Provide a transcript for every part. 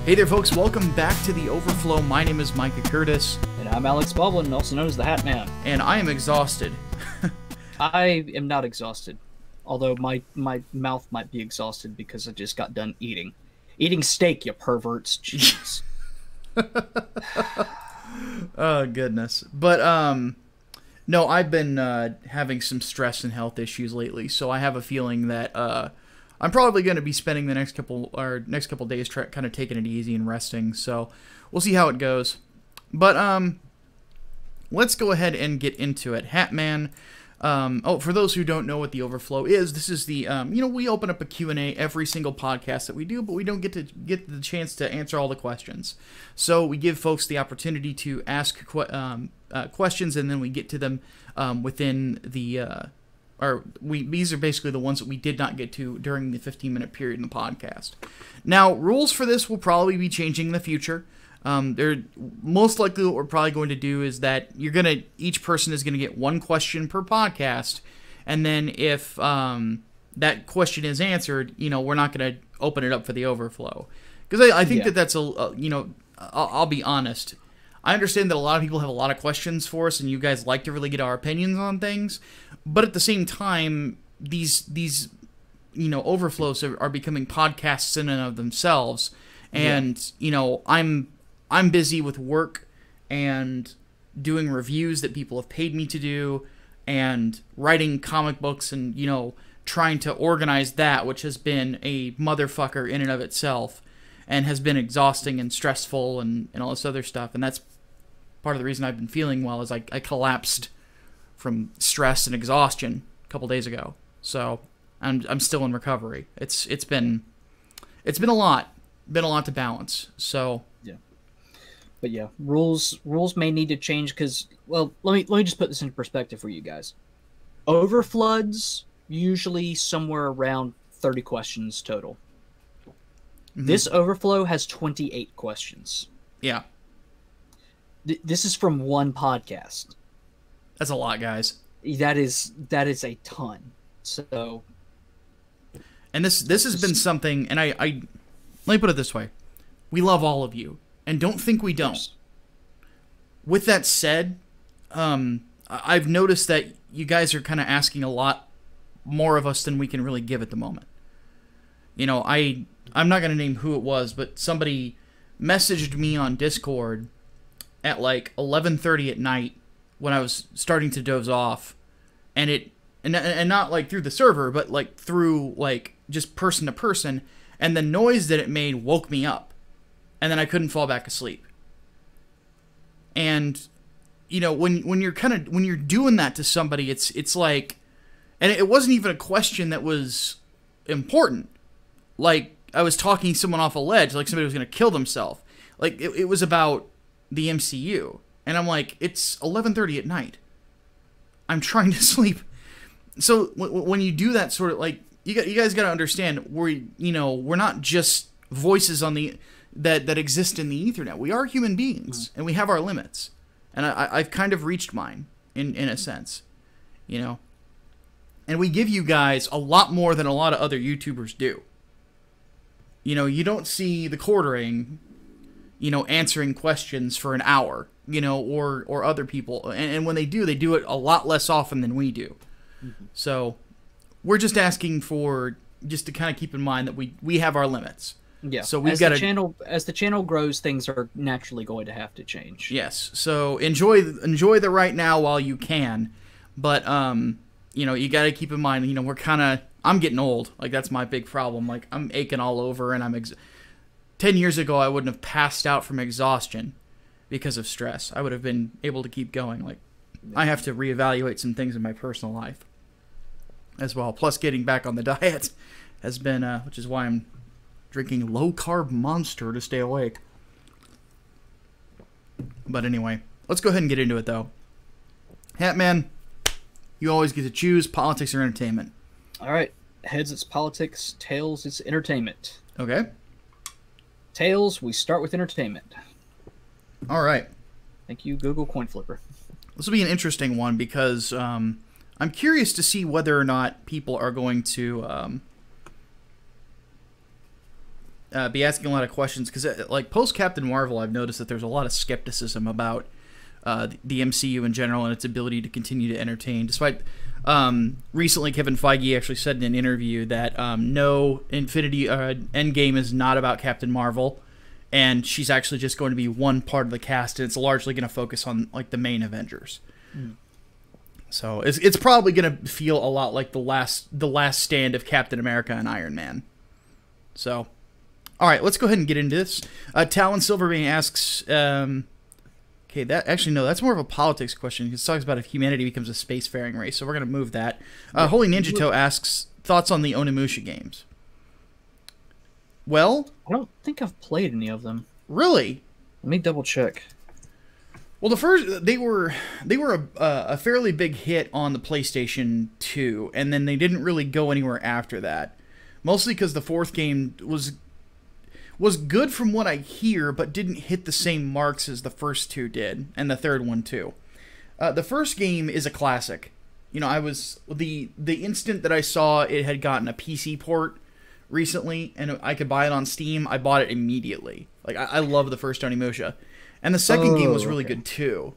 Hey there, folks. Welcome back to the Overflow. My name is Micah Curtis. And I'm Alex Baldwin, also known as the Hatman. And I am exhausted. I am not exhausted. Although my mouth might be exhausted because I just got done eating. Eating steak, you perverts. Jeez. Oh, goodness. But, no, I've been having some stress and health issues lately, so I have a feeling that I'm probably going to be spending the next couple days kind of taking it easy and resting. So we'll see how it goes. But let's go ahead and get into it. Hatman. For those who don't know what the Overflow is, this is the we open up a Q&A every single podcast that we do, but we don't get the chance to answer all the questions. So we give folks the opportunity to ask questions, and then we get to them within the. These are basically the ones that we did not get to during the 15-minute period in the podcast. Now, rules for this will probably be changing in the future. They're most likely what we're probably going to do is that each person is gonna get one question per podcast, and then if that question is answered, we're not gonna open it up for the overflow, because I think that's I'll be honest. I understand that a lot of people have a lot of questions for us, and you guys like to really get our opinions on things. But at the same time, these overflows are becoming podcasts in and of themselves. And I'm busy with work and doing reviews that people have paid me to do, and writing comic books, and trying to organize that, which has been a motherfucker in and of itself, and has been exhausting and stressful and all this other stuff. And that's part of the reason I've been feeling well, is I collapsed from stress and exhaustion a couple days ago. So I'm still in recovery. It's been a lot to balance. So yeah, but yeah, rules may need to change because, well, let me just put this into perspective for you guys. Overfloods usually somewhere around 30 questions total. Mm-hmm. This overflow has 28 questions. Yeah. This is from one podcast. That's a lot, guys. That is a ton. So, and this has been something, and I let me put it this way: we love all of you, and don't think we don't. With that said, I've noticed that you guys are kind of asking a lot more of us than we can really give at the moment. I'm not going to name who it was, but somebody messaged me on Discord at like 11:30 at night when I was starting to doze off, and not like through the server, but like through like just person to person, and the noise that it made woke me up, and then I couldn't fall back asleep. And when you're doing that to somebody, it's like, and it wasn't even a question that was important. Like, I was talking someone off a ledge, like somebody was going to kill themselves. Like, it was about the MCU. And I'm like, it's 11:30 at night. I'm trying to sleep. So when you do that sort of, like, you guys got to understand, we're not just voices on that exist in the ether now. We are human beings, and we have our limits. And I've kind of reached mine in a sense, And we give you guys a lot more than a lot of other YouTubers do. You don't see the quartering, answering questions for an hour, or other people. And when they do it a lot less often than we do. Mm-hmm. So we're just asking for, just to kind of keep in mind that we have our limits. Yeah. So we've got as the channel grows, things are naturally going to have to change. Yes. So enjoy the right now while you can. But, you got to keep in mind, I'm getting old. Like, that's my big problem. Like, I'm aching all over, and 10 years ago, I wouldn't have passed out from exhaustion because of stress. I would have been able to keep going. Like, I have to reevaluate some things in my personal life as well. Plus, getting back on the diet has been, which is why I'm drinking low-carb Monster to stay awake. But anyway, let's go ahead and get into it, though. Hatman, you always get to choose politics or entertainment. All right. Heads, it's politics. Tails, it's entertainment. Okay. Tails, we start with entertainment. All right. Thank you, Google Coin Flipper. This will be an interesting one because I'm curious to see whether or not people are going to be asking a lot of questions because, like, post Captain Marvel, I've noticed that there's a lot of skepticism about the MCU in general and its ability to continue to entertain. Despite recently, Kevin Feige actually said in an interview that no, Infinity Endgame is not about Captain Marvel, and she's actually just going to be one part of the cast, and it's largely going to focus on like the main Avengers. So it's probably going to feel a lot like the last stand of Captain America and Iron Man. So, all right, let's go ahead and get into this. Talon Silverbane asks, okay, that's more of a politics question. It talks about if humanity becomes a spacefaring race, so we're going to move that. Holy Ninja Toe asks, thoughts on the Onimusha games? Well, I don't think I've played any of them. Really? Let me double check. Well, the first they were a fairly big hit on the PlayStation 2, and then they didn't really go anywhere after that. Mostly because the fourth game was good from what I hear, but didn't hit the same marks as the first two did, and the third one too. The first game is a classic. You know, I was the instant that I saw it had gotten a PC port recently, and I could buy it on Steam, I bought it immediately. Like I love the first Onimusha, and the second game was really good too.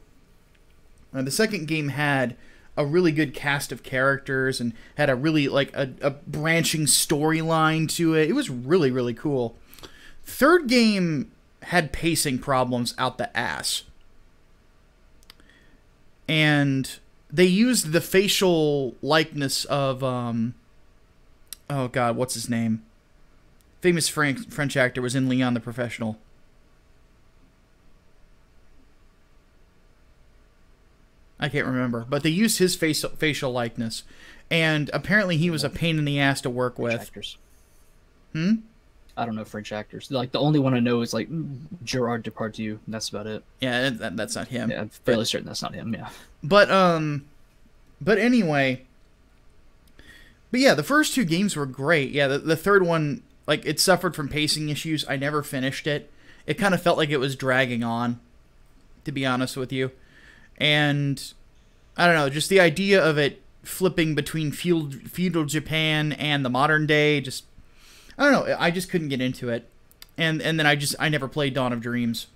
The second game had a really good cast of characters and had a really like a branching storyline to it. It was really, really cool. Third game had pacing problems out the ass. And they used the facial likeness of oh god, what's his name? Famous French actor was in Leon the Professional. I can't remember, but they used his facial likeness, and apparently he was a pain in the ass to work French with. actors. I don't know French actors. Like the only one I know is like Gerard Depardieu. And that's about it. Yeah, that's not him. Yeah, I'm fairly certain that's not him. Yeah. But anyway. But yeah, the first two games were great. Yeah, the third one, like, it suffered from pacing issues. I never finished it. It kind of felt like it was dragging on, to be honest with you. And I don't know, just the idea of it flipping between feudal Japan and the modern day, just I don't know, I just couldn't get into it. And then I never played Dawn of Dreams.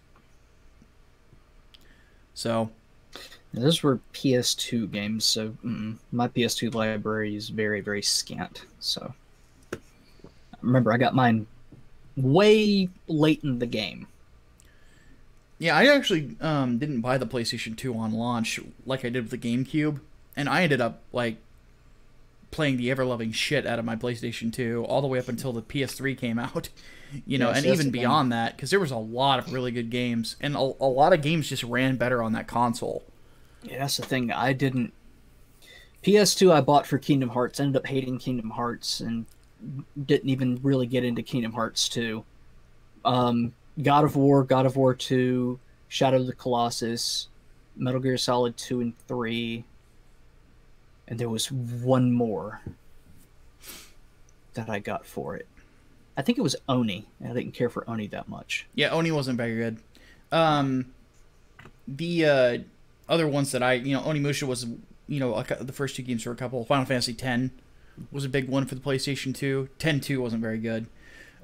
So now, those were PS2 games, so my PS2 library is very, very scant. So remember, I got mine way late in the game. Yeah, I actually didn't buy the PlayStation 2 on launch like I did with the GameCube, and I ended up like playing the ever-loving shit out of my PlayStation 2 all the way up until the PS3 came out, you know, and even beyond that, because there was a lot of really good games, and a lot of games just ran better on that console. Yeah, that's the thing. I didn't... PS2 I bought for Kingdom Hearts, ended up hating Kingdom Hearts, and didn't even really get into Kingdom Hearts 2. God of War 2, Shadow of the Colossus, Metal Gear Solid 2 and 3, and there was one more that I got for it. I think it was Oni, and I didn't care for Oni that much. Yeah, Oni wasn't very good. The other ones that Onimusha was, the first two games were a couple. Final Fantasy X was a big one for the PlayStation 2. 10-2 wasn't very good.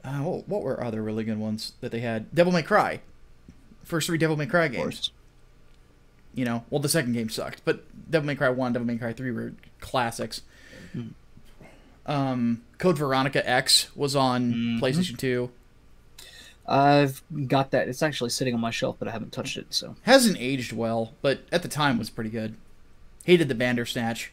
What were other really good ones that they had? Devil May Cry. First three Devil May Cry games. Well, the second game sucked, but Devil May Cry 1, Devil May Cry 3 were classics. Code Veronica X was on PlayStation 2. I've got that. It's actually sitting on my shelf, but I haven't touched it. So hasn't aged well, but at the time was pretty good. Hated the Bandersnatch.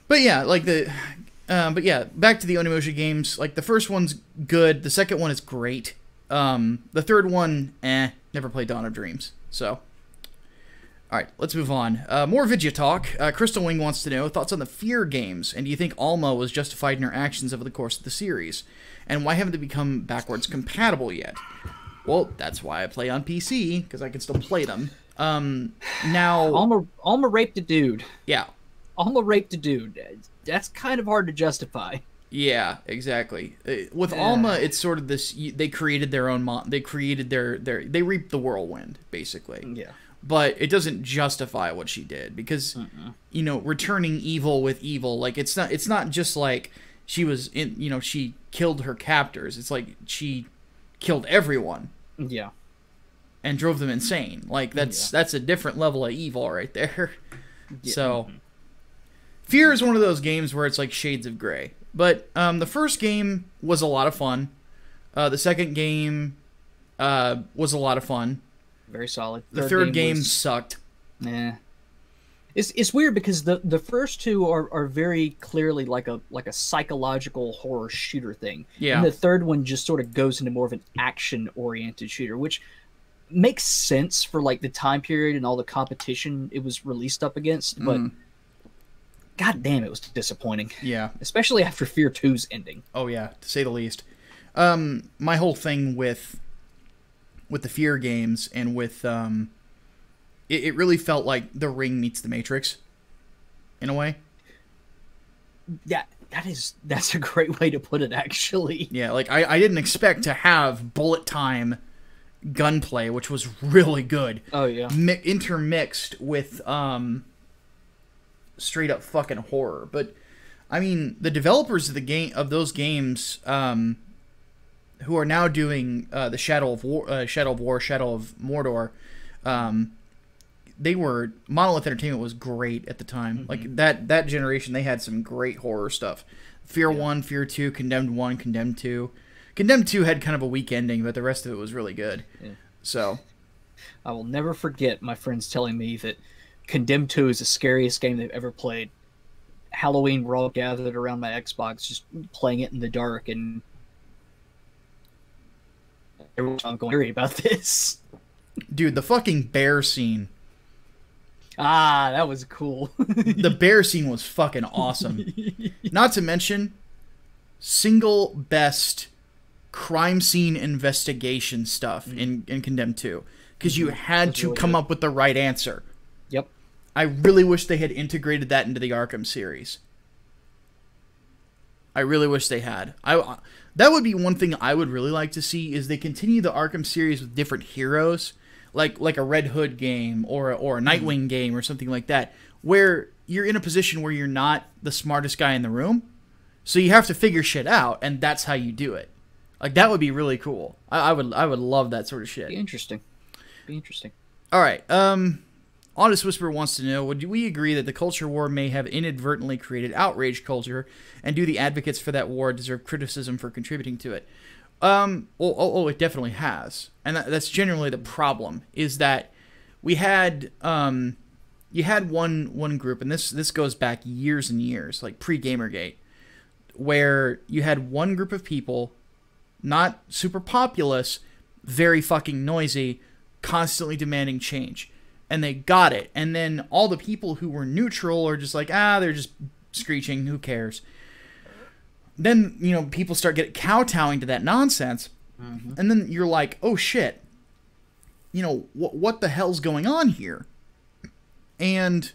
But yeah, back to the Onimusha games. Like, the first one's good. The second one is great. The third one, never played Dawn of Dreams. So, all right, let's move on. More Vidya talk. Crystal Wing wants to know thoughts on the Fear games, and do you think Alma was justified in her actions over the course of the series? And why haven't they become backwards compatible yet? Well, that's why I play on PC, because I can still play them. Now... Alma raped a dude. Yeah. Alma raped a dude. That's kind of hard to justify. Yeah, exactly. With Alma, it's sort of this... They created their own... They created they reaped the whirlwind, basically. Yeah. But it doesn't justify what she did, because, returning evil with evil, like, it's not just like she was in... she killed her captors. It's like she killed everyone. Yeah. And drove them insane. Like, that's a different level of evil right there. Yeah. So, Fear is one of those games where it's like shades of gray. But the first game was a lot of fun. The second game was a lot of fun. Very solid. The third game sucked. Nah. It's weird because the first two are very clearly like a psychological horror shooter thing. Yeah. And the third one just sort of goes into more of an action-oriented shooter, which makes sense for like the time period and all the competition it was released up against, but god damn, it was disappointing. Yeah. Especially after Fear 2's ending. Oh yeah, to say the least. My whole thing with the Fear games and with it really felt like The Ring meets The Matrix in a way. Yeah, that's a great way to put it, actually. Yeah, like I didn't expect to have bullet time gunplay, which was really good. Oh yeah. Intermixed with straight up fucking horror. But I mean, the developers of those games, who are now doing the Shadow of Mordor, Monolith Entertainment was great at the time. Like that generation, they had some great horror stuff. Fear 1, Fear 2, Condemned 1, Condemned 2. Condemned 2 had kind of a weak ending, but the rest of it was really good. Yeah. So, I will never forget my friends telling me that Condemned 2 is the scariest game they've ever played. Halloween, we're all gathered around my Xbox, just playing it in the dark, and everyone's going worry about this. Dude, the fucking bear scene. Ah, that was cool. The bear scene was fucking awesome. Not to mention, single best crime scene investigation stuff in Condemned 2. Because you had to come up with the right answer. Yep. I really wish they had integrated that into the Arkham series. I really wish they had. That would be one thing I would really like to see, is they continue the Arkham series with different heroes, like a Red Hood game or a Nightwing game or something like that, where you're in a position where you're not the smartest guy in the room, so you have to figure shit out, and that's how you do it. Like, that would be really cool. I would love that sort of shit. Be interesting. All right. Honest Whisperer wants to know, would we agree that the culture war may have inadvertently created outrage culture, and do the advocates for that war deserve criticism for contributing to it? It definitely has. And that's generally the problem, is that we had, you had one group, and this goes back years and years, like pre-Gamergate, where you had one group of people, not super populous, very fucking noisy, constantly demanding change. And they got it. And then all the people who were neutral are just like, they're just screeching, who cares? Then, people start kowtowing to that nonsense. Mm-hmm. And then you're like, oh shit. What the hell's going on here? And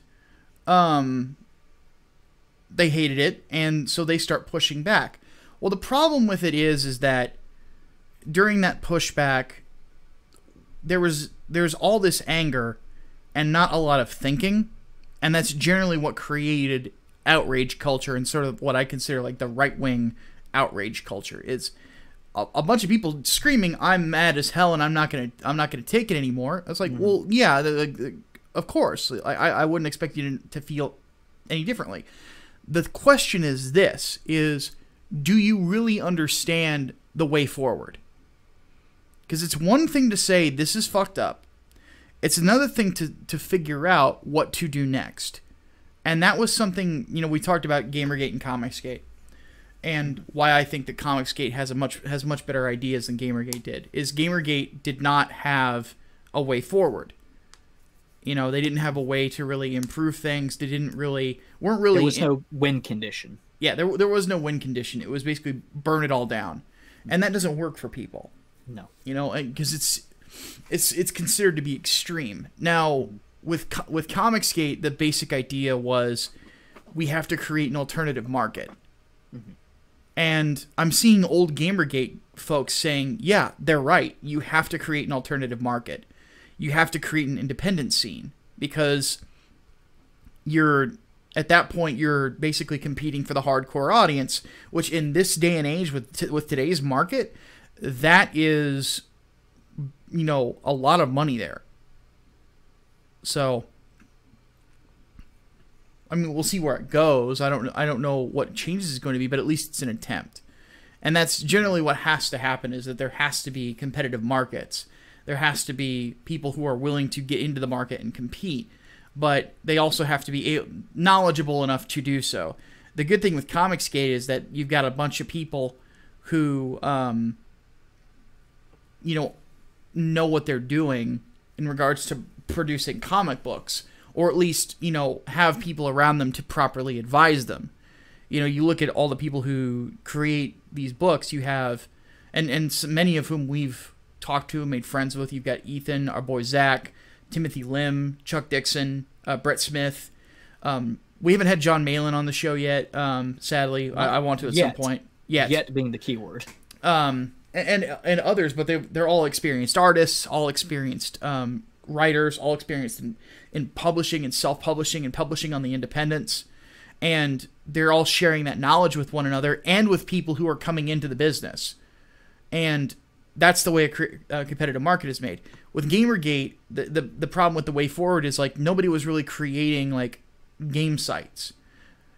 they hated it, and so they start pushing back. Well, the problem with it is that during that pushback, there's all this anger and not a lot of thinking, and that's generally what created outrage culture, and sort of what I consider like the right-wing outrage culture is a bunch of people screaming, "I'm mad as hell, and I'm not gonna take it anymore." I was like, well, yeah, of course, I wouldn't expect you to feel any differently. The question is this: do you really understand the way forward? Because it's one thing to say this is fucked up. It's another thing to figure out what to do next. And that was something, we talked about Gamergate and Comicsgate. And why I think that Comicsgate has much better ideas than Gamergate did. Is Gamergate did not have a way forward. They didn't have a way to really improve things. They weren't really... There was no win condition. Yeah, there was no win condition. It was basically burn it all down. And that doesn't work for people. No. Because it's considered to be extreme. Now, with Comicsgate, the basic idea was we have to create an alternative market. Mm-hmm. And I'm seeing old Gamergate folks saying, yeah, they're right. You have to create an alternative market. You have to create an independent scene, because you're at that point you're basically competing for the hardcore audience, which in this day and age with today's market, that is, you know, a lot of money there. So, I mean, we'll see where it goes. I don't know what changes is going to be, but at least it's an attempt. And that's generally what has to happen, is that there has to be competitive markets. There has to be people who are willing to get into the market and compete, but they also have to be knowledgeable enough to do so. The good thing with Comicsgate is that you've got a bunch of people who, you know what they're doing in regards to producing comic books, or at least, you know, have people around them to properly advise them. You know, you look at all the people who create these books, you have, and so many of whom we've talked to and made friends with. You've got Ethan, our boy Zach, Timothy Lim, Chuck Dixon, Brett Smith. We haven't had John Malin on the show yet, sadly. I want to at some point. Yet being the key word. And others, but they're all experienced artists, all experienced writers, all experienced in publishing and self-publishing and publishing on the independents. And they're all sharing that knowledge with one another and with people who are coming into the business. And that's the way a competitive market is made. With Gamergate, the problem with the way forward is, like, nobody was really creating, like, game sites.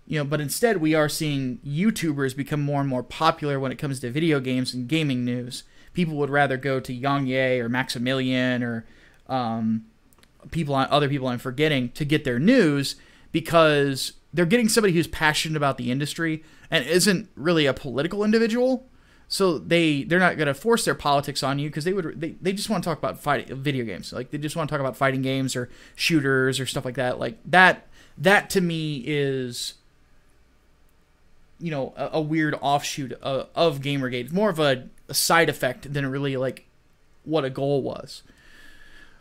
You know, but instead we are seeing YouTubers become more and more popular when it comes to video games and gaming news. People would rather go to Yang Ye or Maximilian or other people I'm forgetting to get their news, because they're getting somebody who's passionate about the industry and isn't really a political individual. So they're not going to force their politics on you, because they just want to talk about video games. Like, they just want to talk about fighting games or shooters or stuff like that. Like, that to me is, you know, a weird offshoot of Gamergate. It's more of a side effect than really, like, what a goal was.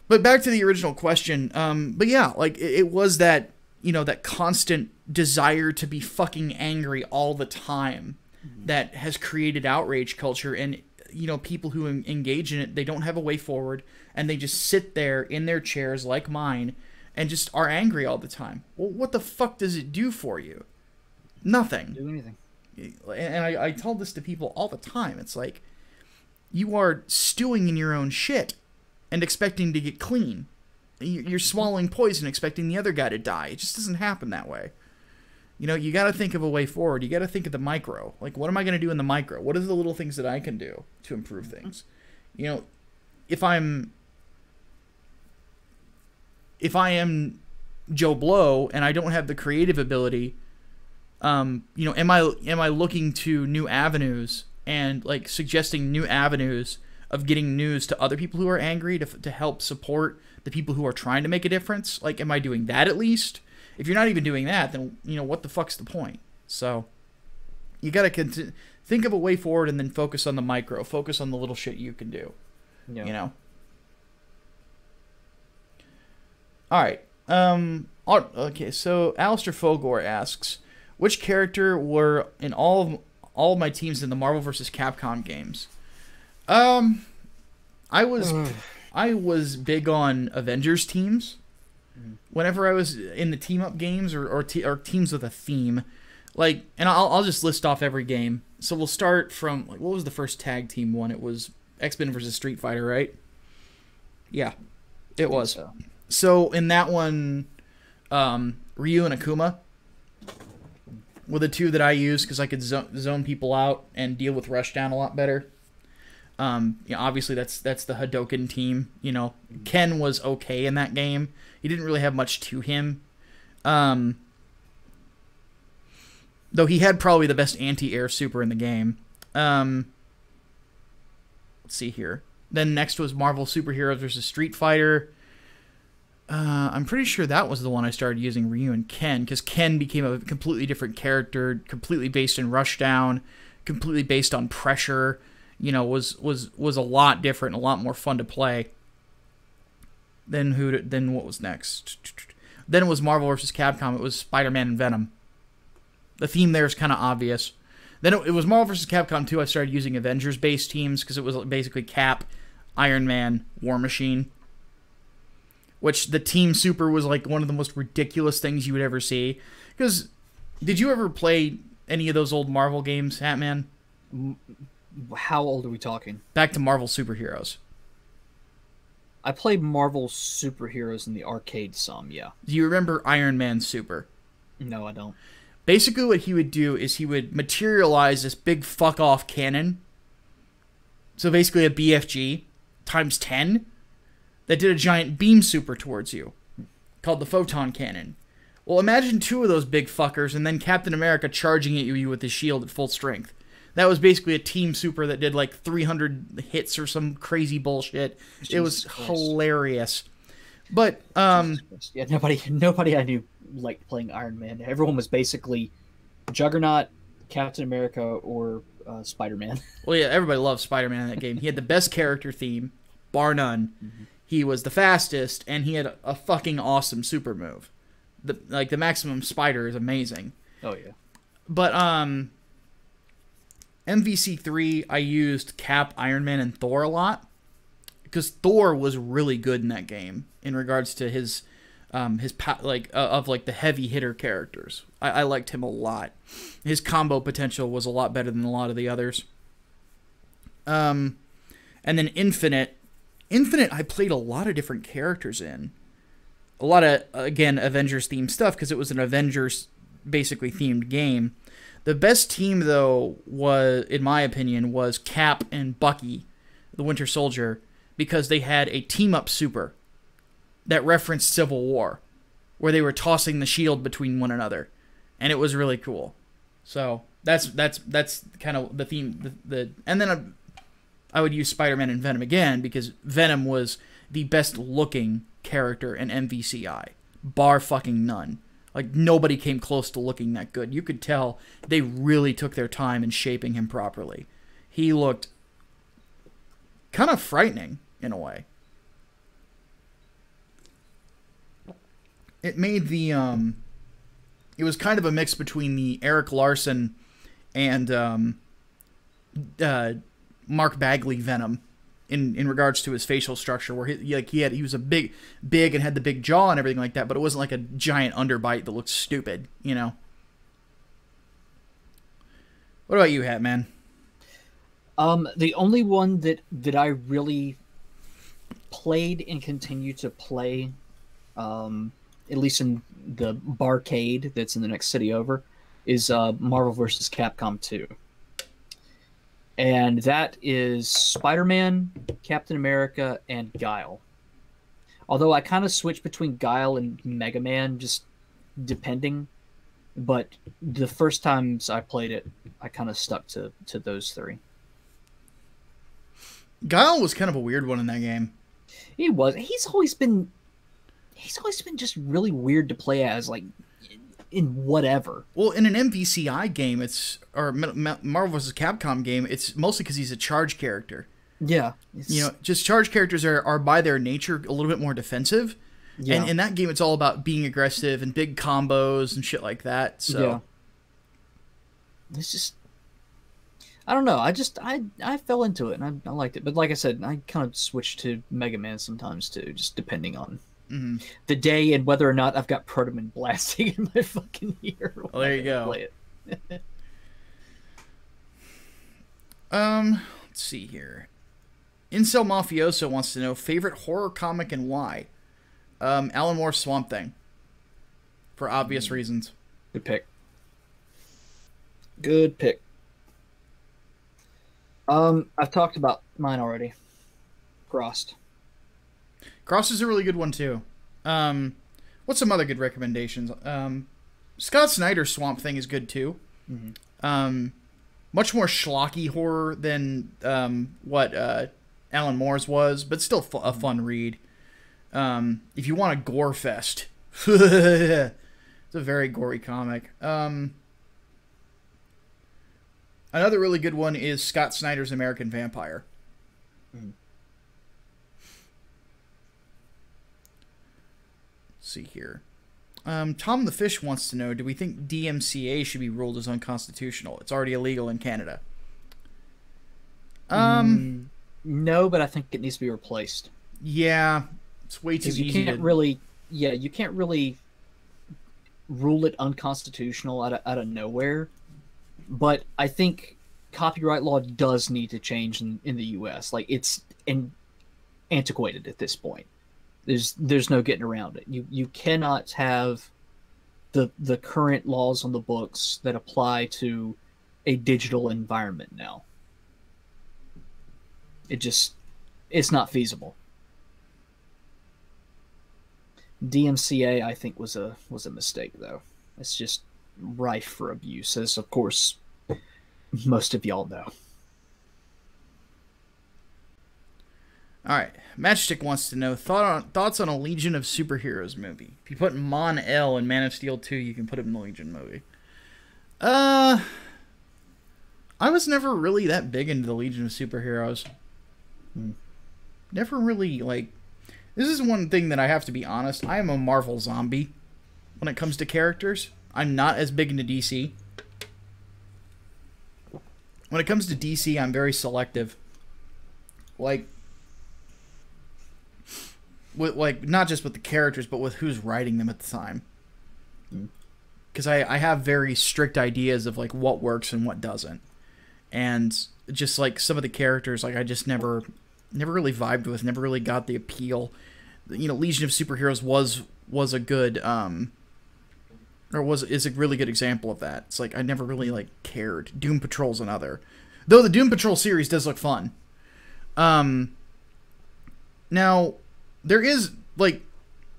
But back to the original question. But yeah, like, it was that, you know, that constant desire to be fucking angry all the time that has created outrage culture. And, you know, people who engage in it, they don't have a way forward, and they just sit there in their chairs like mine and just are angry all the time. Well, what the fuck does it do for you? Nothing. Do anything. And I tell this to people all the time. It's like, you are stewing in your own shit and expecting to get clean. You're swallowing poison expecting the other guy to die. It just doesn't happen that way. You know, you got to think of a way forward. You got to think of the micro. Like, what am I going to do in the micro? What are the little things that I can do to improve things? You know, if I am Joe Blow and I don't have the creative ability, you know, am I looking to new avenues and, like, suggesting new avenues of getting news to other people who are angry to help support the people who are trying to make a difference? Like, am I doing that at least? If you're not even doing that, then, you know, what the fuck's the point? So, you got to think of a way forward and then focus on the micro. Focus on the little shit you can do. Yeah. You know? Alright. Okay, so Alistair Fogor asks, which character were in all of my teams in the Marvel vs. Capcom games? I was big on Avengers teams. Whenever I was in the team-up games or teams with a theme, like, and I'll just list off every game. So we'll start from, like, what was the first tag team one? It was X-Men versus Street Fighter, right? Yeah, it was. So in that one, Ryu and Akuma were the two that I used because I could zone people out and deal with Rushdown a lot better. You know, obviously that's the Hadoken team. You know, Ken was okay in that game. He didn't really have much to him. Though he had probably the best anti-air super in the game. Let's see here. Then next was Marvel Superheroes vs. Street Fighter. I'm pretty sure that was the one I started using Ryu and Ken, because Ken became a completely different character, completely based in Rushdown, completely based on pressure. You know, was a lot different, a lot more fun to play. Then what was next? Then it was Marvel vs. Capcom. It was Spider-Man and Venom. The theme there is kind of obvious. Then it was Marvel vs. Capcom 2. I started using Avengers-based teams because it was basically Cap, Iron Man, War Machine. which the Team Super was like one of the most ridiculous things you would ever see. Because, did you ever play any of those old Marvel games, Hatman? How old are we talking? Back to Marvel superheroes. I played Marvel superheroes in the arcade some, yeah. Do you remember Iron Man Super? No, I don't. Basically what he would do is he would materialize this big fuck-off cannon. So basically a BFG times 10 that did a giant beam super towards you called the photon cannon. Well, imagine 2 of those big fuckers and then Captain America charging at you with his shield at full strength. That was basically a team super that did like 300 hits or some crazy bullshit. It was hilarious. But yeah, nobody I knew liked playing Iron Man. Everyone was basically Juggernaut, Captain America, or Spider-Man. Well, yeah, everybody loved Spider-Man in that game. He had the best character theme, bar none. Mm-hmm. He was the fastest, and he had a fucking awesome super move. The maximum spider is amazing. Oh yeah. But MVC3, I used Cap, Iron Man, and Thor a lot because Thor was really good in that game in regards to his the heavy hitter characters. I liked him a lot. His combo potential was a lot better than a lot of the others. And then Infinite, I played a lot of different characters in. A lot of, again, Avengers themed stuff because it was an Avengers basically themed game. The best team, though, was, in my opinion, was Cap and Bucky, the Winter Soldier, because they had a team-up super that referenced Civil War, where they were tossing the shield between one another, and it was really cool. So that's kind of the theme. And then I would use Spider-Man and Venom again because Venom was the best-looking character in MVCI, bar fucking none. Like, nobody came close to looking that good. You could tell they really took their time in shaping him properly. He looked kind of frightening, in a way. It made the, it was kind of a mix between the Eric Larson and Mark Bagley Venom in regards to his facial structure, where he was a big and had the big jaw and everything like that, but it wasn't like a giant underbite that looked stupid, you know. What about you, Hatman? The only one that I really played and continue to play, at least in the barcade that's in the next city over, is Marvel vs. Capcom 2. And that is Spider-Man, Captain America, and Guile. Although I kind of switch between Guile and Mega Man, just depending. But the first times I played it, I kind of stuck to those 3. Guile was kind of a weird one in that game. He was. He's always been just really weird to play as, like, in whatever. Well, in an MVCI game, or Marvel vs. Capcom game, it's mostly because he's a charge character. Yeah. You know, just charge characters are by their nature a little bit more defensive. Yeah. And in that game, it's all about being aggressive and big combos and shit like that. So yeah. It's just, I don't know. I fell into it and I liked it. But like I said, I kind of switched to Mega Man sometimes too, just depending on the day and whether or not I've got Protoman blasting in my fucking ear. Well, there you go. Play it. Let's see here. Incel Mafioso wants to know favorite horror comic and why. Alan Moore's Swamp Thing, for obvious reasons. Good pick. Good pick. I've talked about mine already. Crossed. Cross is a really good one too. What's some other good recommendations? Scott Snyder's Swamp Thing is good too. Much more schlocky horror than what Alan Moore's was, but still a fun read. If you want a gore fest, it's a very gory comic. Another really good one is Scott Snyder's American Vampire. Let's see here. Tom the Fish wants to know, do we think DMCA should be ruled as unconstitutional? It's already illegal in Canada. No, but I think it needs to be replaced. Yeah, It's way too 'Cause easy. You can't really rule it unconstitutional out of nowhere. But I think copyright law does need to change in the U.S. Like it's antiquated at this point. There's no getting around it. You cannot have the current laws on the books that apply to a digital environment now. It's not feasible. DMCA, I think, was a mistake, though. It's just rife for abuse, as of course most of y'all know. All right, Matchstick wants to know thoughts on a Legion of Superheroes movie. If you put Mon-El in Man of Steel 2, you can put him in the Legion movie. I was never really that big into the Legion of Superheroes. Never really, like... This is one thing that I have to be honest. I am a Marvel zombie when it comes to characters. I'm not as big into DC. When it comes to DC, I'm very selective. Like, not just with the characters, but with who's writing them at the time. Because I have very strict ideas of, like, what works and what doesn't. And just, like, some of the characters, like, I just never really vibed with, never really got the appeal. You know, Legion of Superheroes was a good, is a really good example of that. It's like, I never really, like, cared. Doom Patrol's another. Though the Doom Patrol series does look fun. Now, there is, like,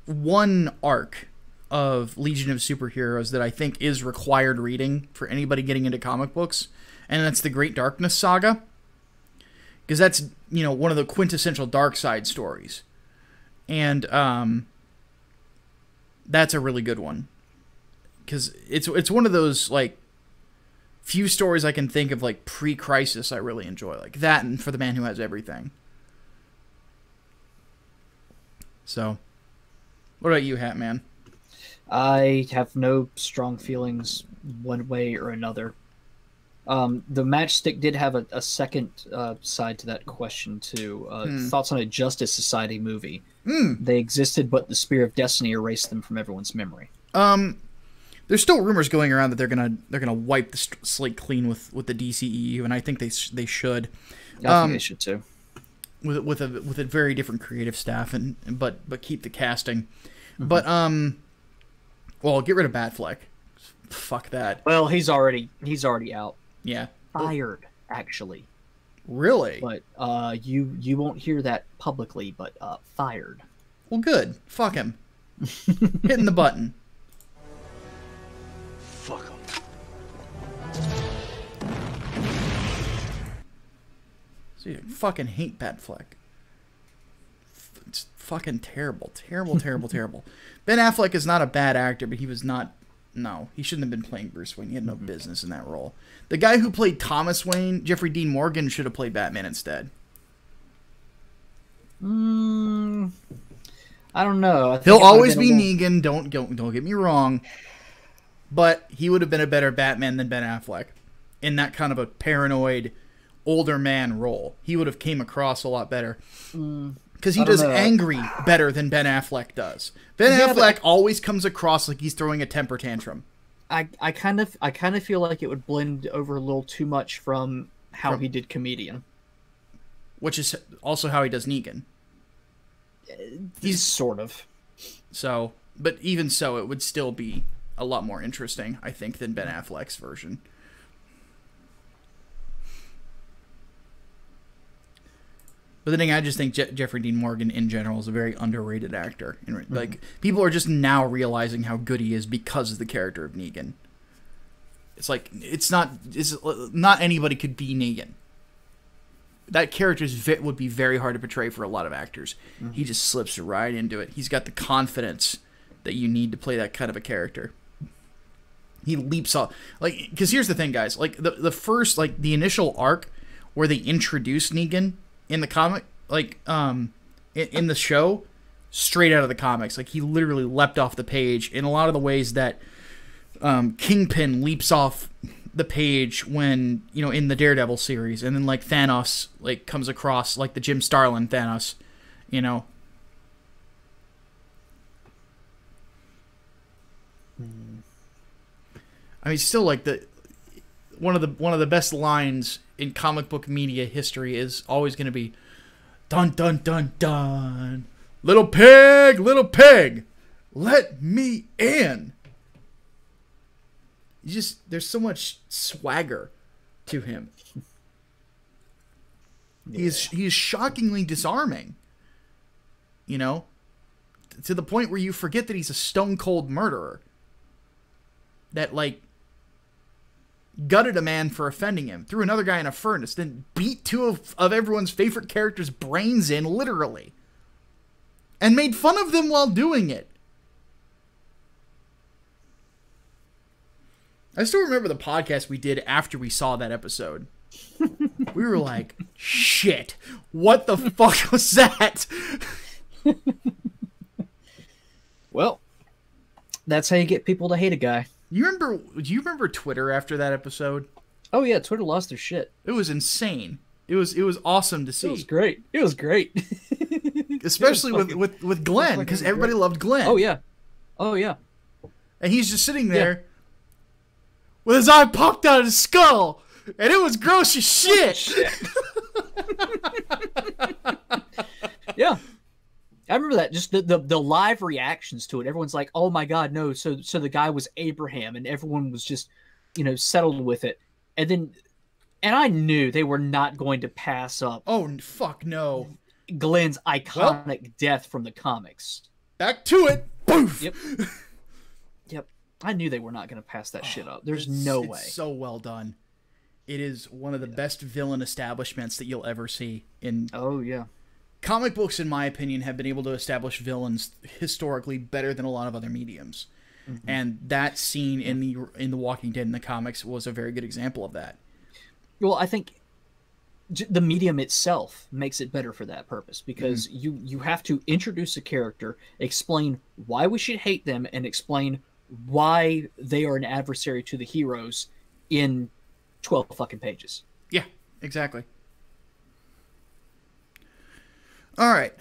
one arc of Legion of Superheroes that I think is required reading for anybody getting into comic books, and that's the Great Darkness Saga. Because that's, you know, one of the quintessential Darkseid stories. And that's a really good one. Because it's one of those, like, few stories I can think of, like, pre-Crisis I really enjoy. Like that and For the Man Who Has Everything. So, what about you, Hatman? I have no strong feelings one way or another. The Matchstick did have a second side to that question, too. Thoughts on a Justice Society movie. They existed, but the Spear of Destiny erased them from everyone's memory. There's still rumors going around that they're gonna wipe the slate clean with the DCEU, and I think they should. I think they should too. With a very different creative staff, but keep the casting. But well, get rid of Batfleck. Fuck that. Well, he's already out. Yeah. Fired, actually. Really? But you won't hear that publicly, but fired. Well, good. Fuck him. Hitting the button. Fuck him. See, I fucking hate Batfleck. It's fucking terrible. Terrible, terrible, terrible. Ben Affleck is not a bad actor, but he was not... No, he shouldn't have been playing Bruce Wayne. He had no business in that role. The guy who played Thomas Wayne, Jeffrey Dean Morgan, should have played Batman instead. I don't know. He'll always be Negan. Don't get me wrong, but he would have been a better Batman than Ben Affleck in that kind of a paranoid older man role. He would have came across a lot better. Because he does angry better than Ben Affleck does. Ben Affleck always comes across like he's throwing a temper tantrum. I kind of feel like it would blend over a little too much from how he did Comedian, which is also how he does Negan. He's sort of. So, but even so, it would still be a lot more interesting, I think, than Ben Affleck's version. But then again, I just think Jeffrey Dean Morgan in general is a very underrated actor. Like, people are just now realizing how good he is because of the character of Negan. It's like, not anybody could be Negan. That character would be very hard to portray for a lot of actors. He just slips right into it. He's got the confidence that you need to play that kind of a character. He leaps off. Like, because here's the thing, guys. Like, the first, like, the initial arc where they introduce Negan in the comic, like, in the show, straight out of the comics. Like, he literally leapt off the page in a lot of the ways that Kingpin leaps off the page when, you know, in the Daredevil series, and then, like, Thanos, like, comes across, like, the Jim Starlin Thanos, you know. I mean, still like one of the best lines in comic book media history is always going to be, "Dun dun dun dun, little pig, let me in." There's so much swagger to him. Yeah. He is shockingly disarming. You know, to the point where you forget that he's a stone cold murderer. That, like, gutted a man for offending him, threw another guy in a furnace, then beat two of everyone's favorite characters' brains in, literally. And made fun of them while doing it. I still remember the podcast we did after we saw that episode. We were like, shit, what the fuck was that? Well, that's how you get people to hate a guy. Do you remember Twitter after that episode? Oh yeah, Twitter lost their shit. It was insane. It was awesome to see. It was great. Especially with Glenn, because everybody loved Glenn. Oh yeah. And he's just sitting there with his eye popped out of his skull, and it was gross as shit. Yeah. I remember that, just the live reactions to it. Everyone's like, "Oh my god, no!" So the guy was Abraham, and everyone was just, settled with it. And I knew they were not going to pass up. Oh fuck no! Glenn's iconic death from the comics. Back to it. Poof. Yep. I knew they were not going to pass that shit up. There's no way. It's so well done. It is one of the best villain establishments that you'll ever see in. Oh yeah. Comic books, in my opinion, have been able to establish villains historically better than a lot of other mediums. Mm-hmm. And that scene in the Walking Dead in the comics was a very good example of that. Well, I think the medium itself makes it better for that purpose, because you have to introduce a character, explain why we should hate them, and explain why they are an adversary to the heroes in 12 fucking pages. Yeah, exactly. All right,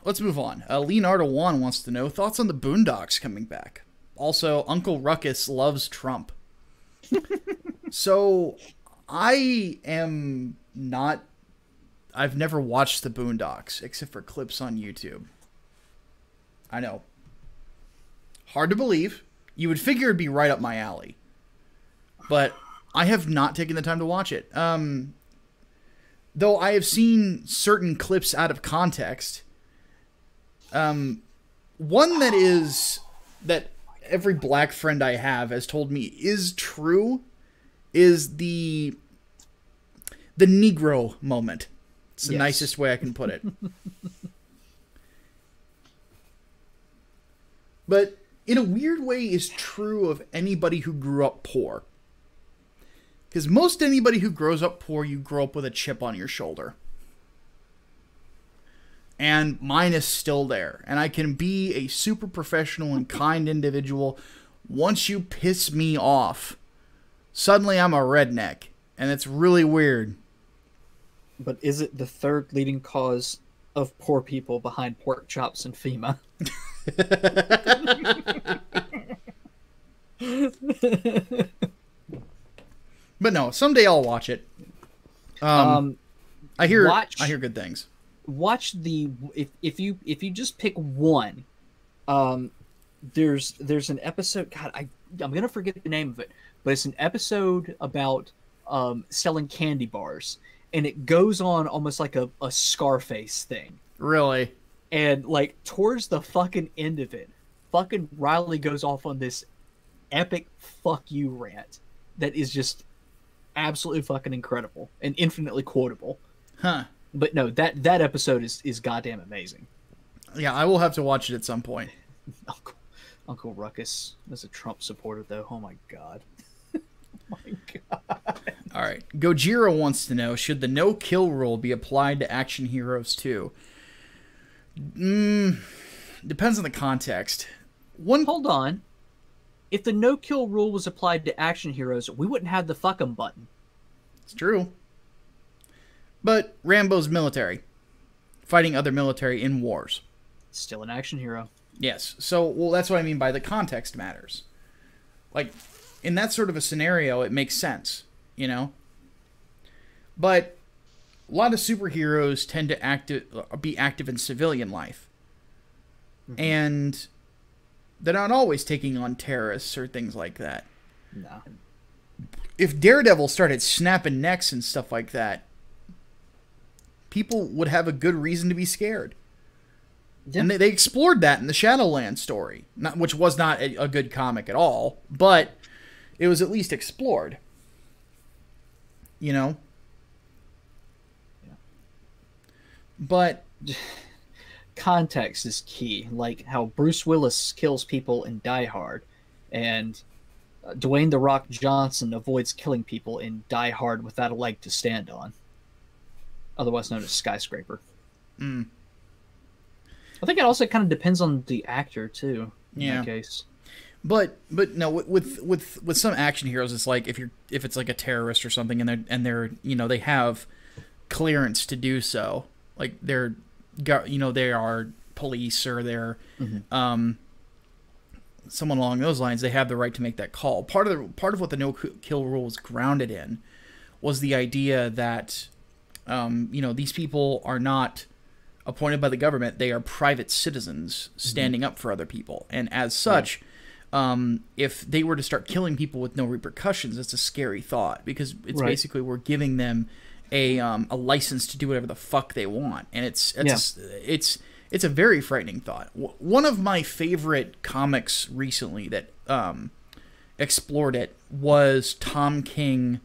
let's move on. Leonardo Juan wants to know thoughts on the Boondocks coming back. Also, Uncle Ruckus loves Trump. So, I've never watched the Boondocks except for clips on YouTube. I know. Hard to believe. You would figure it'd be right up my alley. But I have not taken the time to watch it. Though I have seen certain clips out of context. One that every black friend I have has told me is true is the Negro moment. It's the nicest way I can put it. But in a weird way is true of anybody who grew up poor. Because most anybody who grows up poor, you grow up with a chip on your shoulder. And mine is still there. And I can be a super professional and kind individual. Once you piss me off, suddenly I'm a redneck. And it's really weird. But is it the third leading cause of poor people behind pork chops and FEMA? But no, someday I'll watch it. I hear good things. Watch if you just pick one. There's an episode. God, I'm gonna forget the name of it, but it's an episode about selling candy bars, and it goes on almost like a Scarface thing. Really? And like towards the fucking end of it, fucking Riley goes off on this epic fuck you rant that is just absolutely fucking incredible and infinitely quotable. Huh. But no, that episode is goddamn amazing. Yeah, I will have to watch it at some point. Uncle Ruckus is a Trump supporter, though. Oh my god. Oh my god. All right. Gojira wants to know, should the no-kill rule be applied to action heroes too? Depends on the context. Hold on. If the no-kill rule was applied to action heroes, we wouldn't have the fuck 'em button. It's true. But Rambo's military. Fighting other military in wars. Still an action hero. Yes. So, well, that's what I mean by the context matters. Like, in that sort of a scenario, it makes sense, you know? But a lot of superheroes tend to be active in civilian life. Mm-hmm. And they're not always taking on terrorists or things like that. No. If Daredevil started snapping necks and stuff like that, people would have a good reason to be scared. Yeah. And they explored that in the Shadowland story, which was not a good comic at all, but it was at least explored. You know? Yeah. But context is key, like how Bruce Willis kills people in Die Hard, and Dwayne "The Rock" Johnson avoids killing people in Die Hard Without a Leg to Stand On, otherwise known as Skyscraper. Mm. I think it also kind of depends on the actor too. In that case, but no, with some action heroes, it's like if it's like a terrorist or something, and they're you know, they have clearance to do so, like they're, you know, they are police or they're someone along those lines, they have the right to make that call. Part of what the no kill rule was grounded in was the idea that you know, these people are not appointed by the government, they are private citizens standing up for other people, and as such, if they were to start killing people with no repercussions, it's a scary thought, because it's basically we're giving them a license to do whatever the fuck they want, and it's a very frightening thought. One of my favorite comics recently that explored it was Tom King,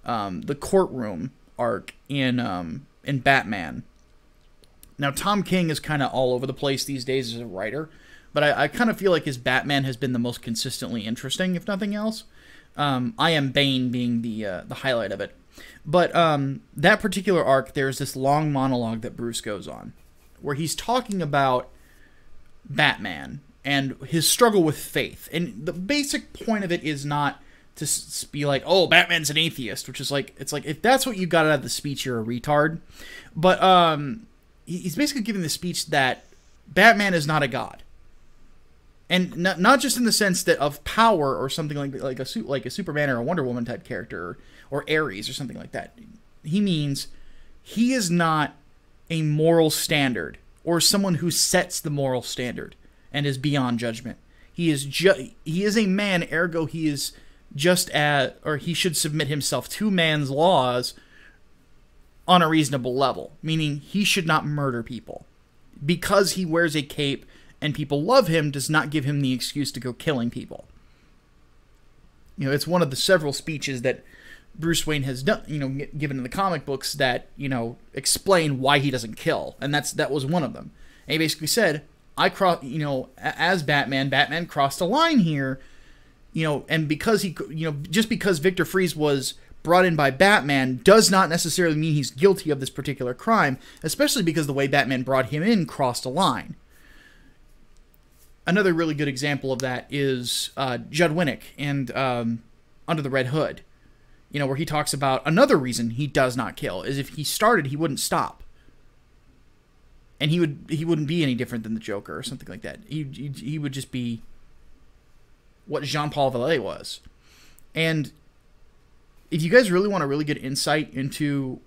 the courtroom arc in Batman. Now, Tom King is kind of all over the place these days as a writer, but I kind of feel like his Batman has been the most consistently interesting, if nothing else. I Am Bane being the highlight of it. But that particular arc, there's this long monologue that Bruce goes on, where he's talking about Batman and his struggle with faith. And the basic point of it is not to be like, oh, Batman's an atheist, which is like, it's like, if that's what you got out of the speech, you're a retard. But he's basically giving the speech that Batman is not a god. And not just in the sense that of power or something like a Superman or a Wonder Woman type character, or Ares or something like that. He means he is not a moral standard or someone who sets the moral standard and is beyond judgment. He is a man, ergo he is just as, or he should submit himself to man's laws on a reasonable level, meaning he should not murder people. Because he wears a cape and people love him does not give him the excuse to go killing people. You know, it's one of the several speeches that Bruce Wayne has done, you know, given in the comic books that, you know, explain why he doesn't kill, and that was one of them. And he basically said, as Batman crossed a line here, you know, and because he, you know, just because Victor Fries was brought in by Batman does not necessarily mean he's guilty of this particular crime, especially because the way Batman brought him in crossed a line. Another really good example of that is Judd Winnick and Under the Red Hood, you know, where he talks about another reason he does not kill is if he started, he wouldn't stop. And he wouldn't be any different than the Joker or something like that. He would just be what Jean-Paul Vallée was. And if you guys really want a really good insight into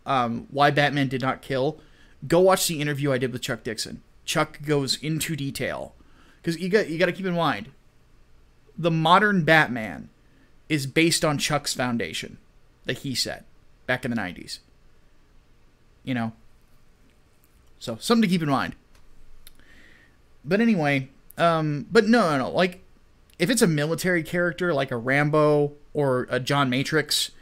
why Batman did not kill, go watch the interview I did with Chuck Dixon. Chuck goes into detail. Because you got to keep in mind, the modern Batman is based on Chuck's foundation that he set back in the 90s. You know? So, something to keep in mind. But anyway, but no. Like, if it's a military character like a Rambo or a John Matrix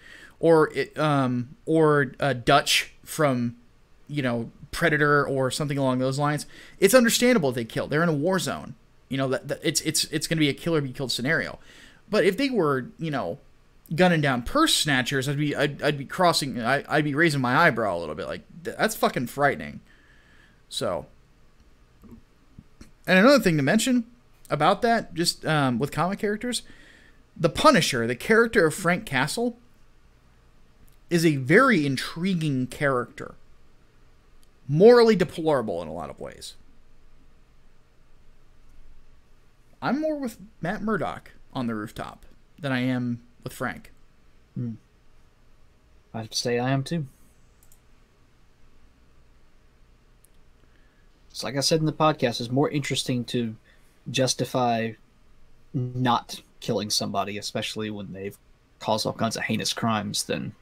or a Dutch from, you know, Predator or something along those lines, it's understandable if they kill. They're in a war zone. You know, that it's going to be a kill or be killed scenario. But if they were, you know, gunning down purse snatchers, I'd be raising my eyebrow a little bit. Like, that's fucking frightening. So, and another thing to mention about that, just with comic characters, the Punisher, the character of Frank Castle, is a very intriguing character. Morally deplorable in a lot of ways. I'm more with Matt Murdock on the rooftop. than I am with Frank. I'd say I am too. It's like I said in the podcast, it's more interesting to justify not killing somebody, especially when they've caused all kinds of heinous crimes, than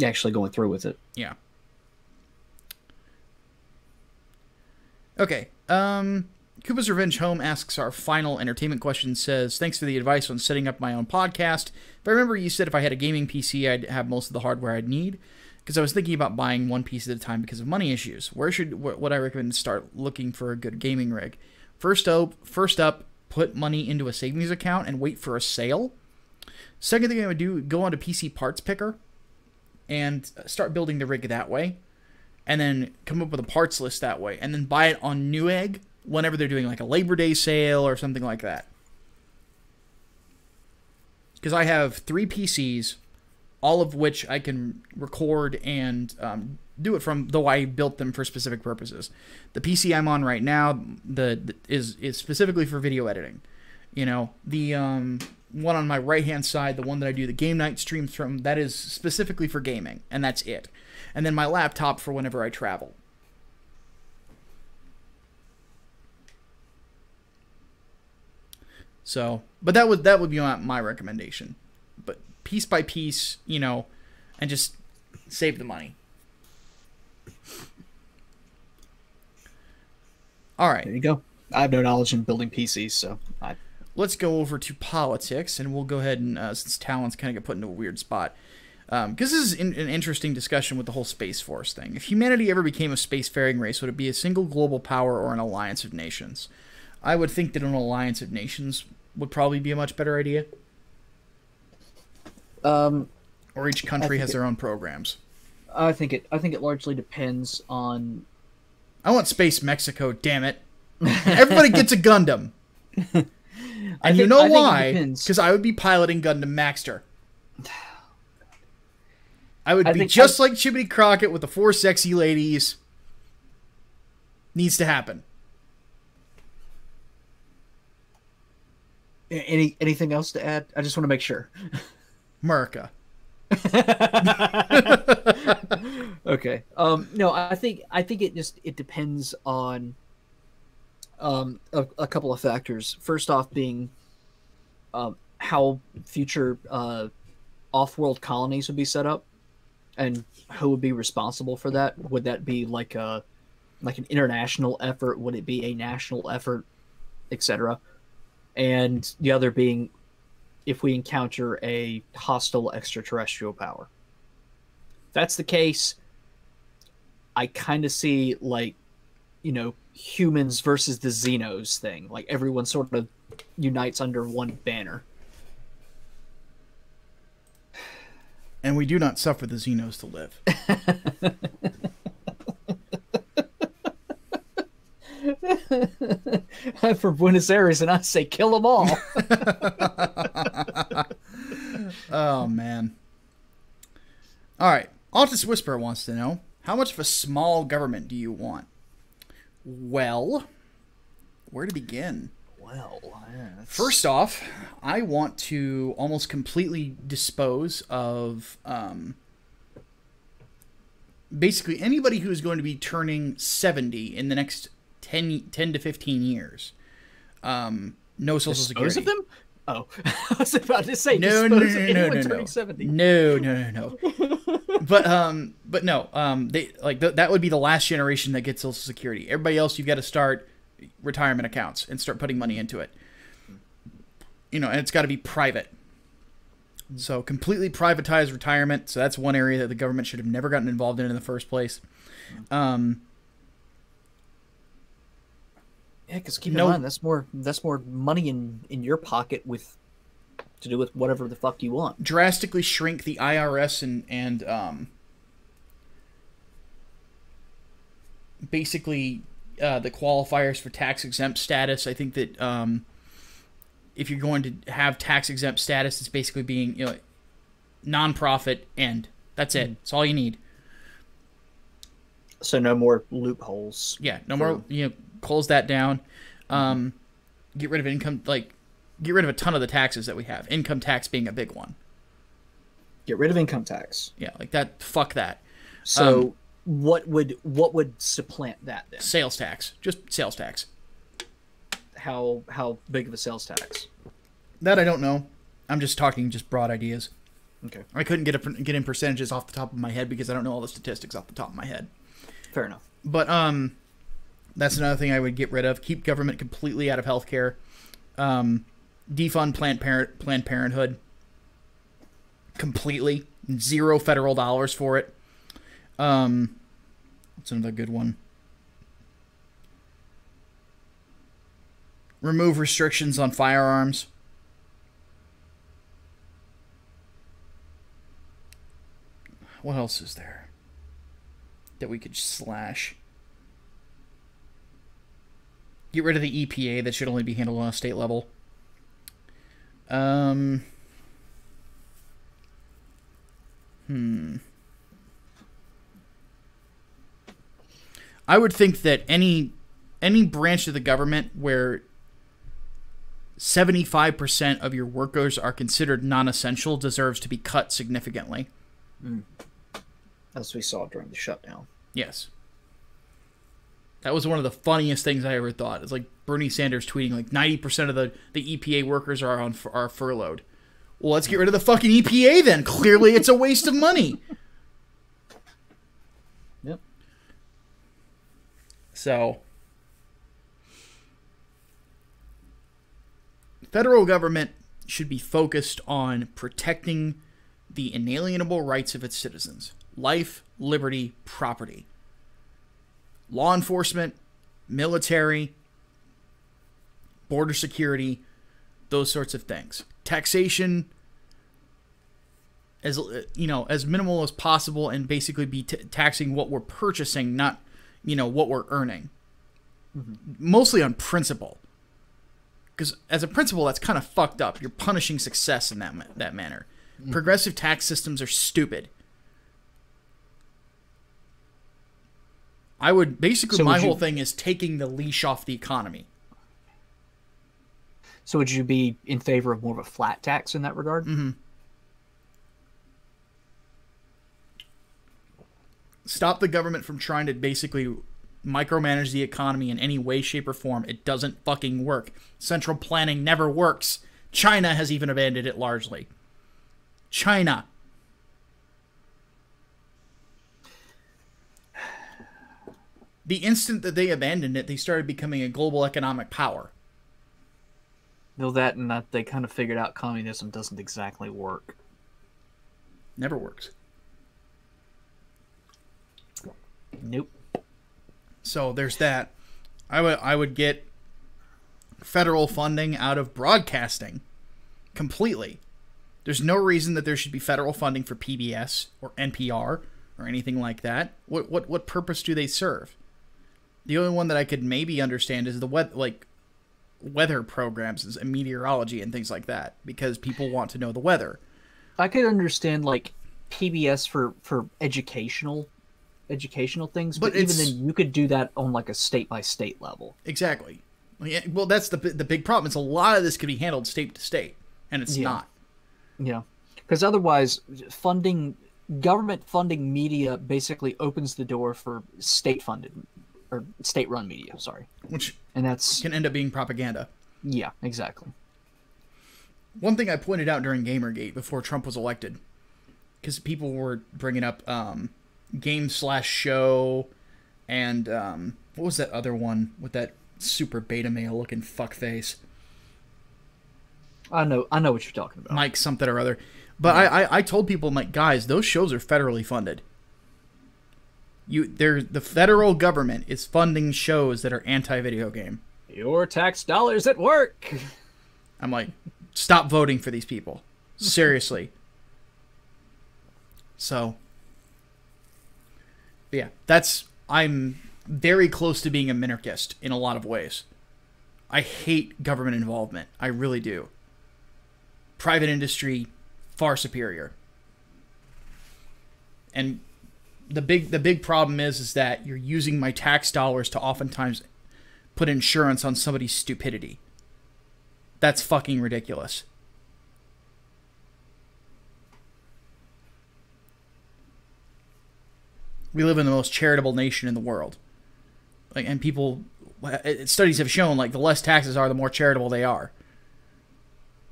actually going through with it. Yeah. Okay. Koopa's Revenge Home asks our final entertainment question, says, thanks for the advice on setting up my own podcast. If I remember, you said if I had a gaming PC, I'd have most of the hardware I'd need, because I was thinking about buying one piece at a time because of money issues. Where would I recommend to start looking for a good gaming rig? First up, put money into a savings account and wait for a sale. Second thing I would do, go onto PC Parts Picker and start building the rig that way. And then come up with a parts list that way. And then buy it on Newegg whenever they're doing like a Labor Day sale or something like that. Because I have 3 PCs, all of which I can record and do it from, though I built them for specific purposes. The PC I'm on right now is specifically for video editing. You know, the one on my right-hand side, the one that I do the game night streams from, that is specifically for gaming, and that's it. And then my laptop for whenever I travel. So, but that would be my recommendation. But piece by piece, you know, and just save the money. All right. There you go. I have no knowledge in building PCs, so let's go over to politics, and we'll go ahead and, since Talon's kind of got put into a weird spot, because this is an interesting discussion with the whole Space Force thing. If humanity ever became a spacefaring race, would it be a single global power or an alliance of nations? I would think that an alliance of nations would probably be a much better idea. Or each country has their own programs. I think it largely depends on. I want Space Mexico, damn it! Everybody gets a Gundam, and you know why? Because I would be piloting Gundam Maxter. I would be just like Chibbity Crockett with the 4 sexy ladies. Needs to happen. Anything else to add? I just want to make sure. America. Okay. No, I think it depends on a couple of factors. First off, being how future off-world colonies would be set up, and who would be responsible for that. Would that be like an international effort? Would it be a national effort, etc.? And the other being, if we encounter a hostile extraterrestrial power. If that's the case, I kind of see, like, you know, humans versus the Xenos thing. Like, everyone sort of unites under one banner. And we do not suffer the Xenos to live. I'm from Buenos Aires, and I say kill them all. Oh, man. All right. Altus Whisperer wants to know, how much of a small government do you want? Well, where to begin? Well, first off, I want to almost completely dispose of basically anybody who is going to be turning 70 in the next 10 to 15 years. No Social Security. Of them? Oh, I was about to say no. turning 70. No. But no. They that would be the last generation that gets Social Security. Everybody else, you've got to start retirement accounts and start putting money into it. You know, and it's got to be private. So completely privatized retirement. So that's one area that the government should have never gotten involved in the first place. Yeah, because keep in mind, that's more money in your pocket to do with whatever the fuck you want. Drastically shrink the IRS and basically the qualifiers for tax exempt status. I think that if you're going to have tax exempt status, it's basically being, you know, nonprofit end. That's it. That's all you need. So no more loopholes. Yeah, no more. You know, close that down. Get rid of income. Like, get rid of a ton of the taxes that we have. Income tax being a big one. Get rid of income tax. Yeah, like that. Fuck that. So what would supplant that then? Sales tax. Just sales tax. How big of a sales tax? That I don't know. I'm just talking just broad ideas. Okay. I couldn't get in percentages off the top of my head because I don't know all the statistics off the top of my head. Fair enough. But that's another thing I would get rid of. Keep government completely out of healthcare. Defund Planned Parenthood completely. 0 federal dollars for it. What's another good one? Remove restrictions on firearms. What else is there that we could slash? Get rid of the EPA. That should only be handled on a state level. I would think that any branch of the government where 75% of your workers are considered non-essential deserves to be cut significantly. As we saw during the shutdown. Yes. That was one of the funniest things I ever thought. It's like Bernie Sanders tweeting like 90% of the EPA workers are furloughed. Well, let's get rid of the fucking EPA then. Clearly it's a waste of money. Yep. So, federal government should be focused on protecting the inalienable rights of its citizens. Life, liberty, property. Law enforcement, military, border security, those sorts of things. Taxation, as minimal as possible, and basically be taxing what we're purchasing, not, what we're earning. Mm-hmm. Mostly on principle. Because as a principle, that's kind of fucked up. You're punishing success in that manner. Mm-hmm. Progressive tax systems are stupid. I would basically, my whole thing is taking the leash off the economy. So would you be in favor of more of a flat tax in that regard? Mm-hmm. Stop the government from trying to basically micromanage the economy in any way, shape, or form. It doesn't fucking work. Central planning never works. China has even abandoned it largely. China. The instant that they abandoned it, they started becoming a global economic power. No, that and that they kind of figured out communism doesn't exactly work. Never works. Nope. So there's that. I would get federal funding out of broadcasting completely. There's no reason that there should be federal funding for PBS or NPR or anything like that. What purpose do they serve? The only one that I could maybe understand is the weather programs and meteorology and things like that, because people want to know the weather. I could understand like PBS for educational things, but even then you could do that on like a state by state level. Exactly. Well, that's the big problem. It's a lot of this could be handled state to state, and it's not. Yeah, because otherwise, government funding media basically opens the door for state funded or state run media. Sorry, and that's can end up being propaganda. Yeah, exactly. One thing I pointed out during Gamergate before Trump was elected, because people were bringing up Game/Show and what was that other one with that super beta male looking fuckface? I know what you're talking about. Mike something or other. But I told people, like, guys, those shows are federally funded. The federal government is funding shows that are anti-video game. Your tax dollars at work. I'm like, stop voting for these people. Seriously. So, yeah, I'm very close to being a minarchist in a lot of ways. I hate government involvement. I really do. Private industry, far superior. And the big problem is that you're using my tax dollars to oftentimes put insurance on somebody's stupidity. That's fucking ridiculous. We live in the most charitable nation in the world. Like, and people, studies have shown, like, the less taxes are, the more charitable they are.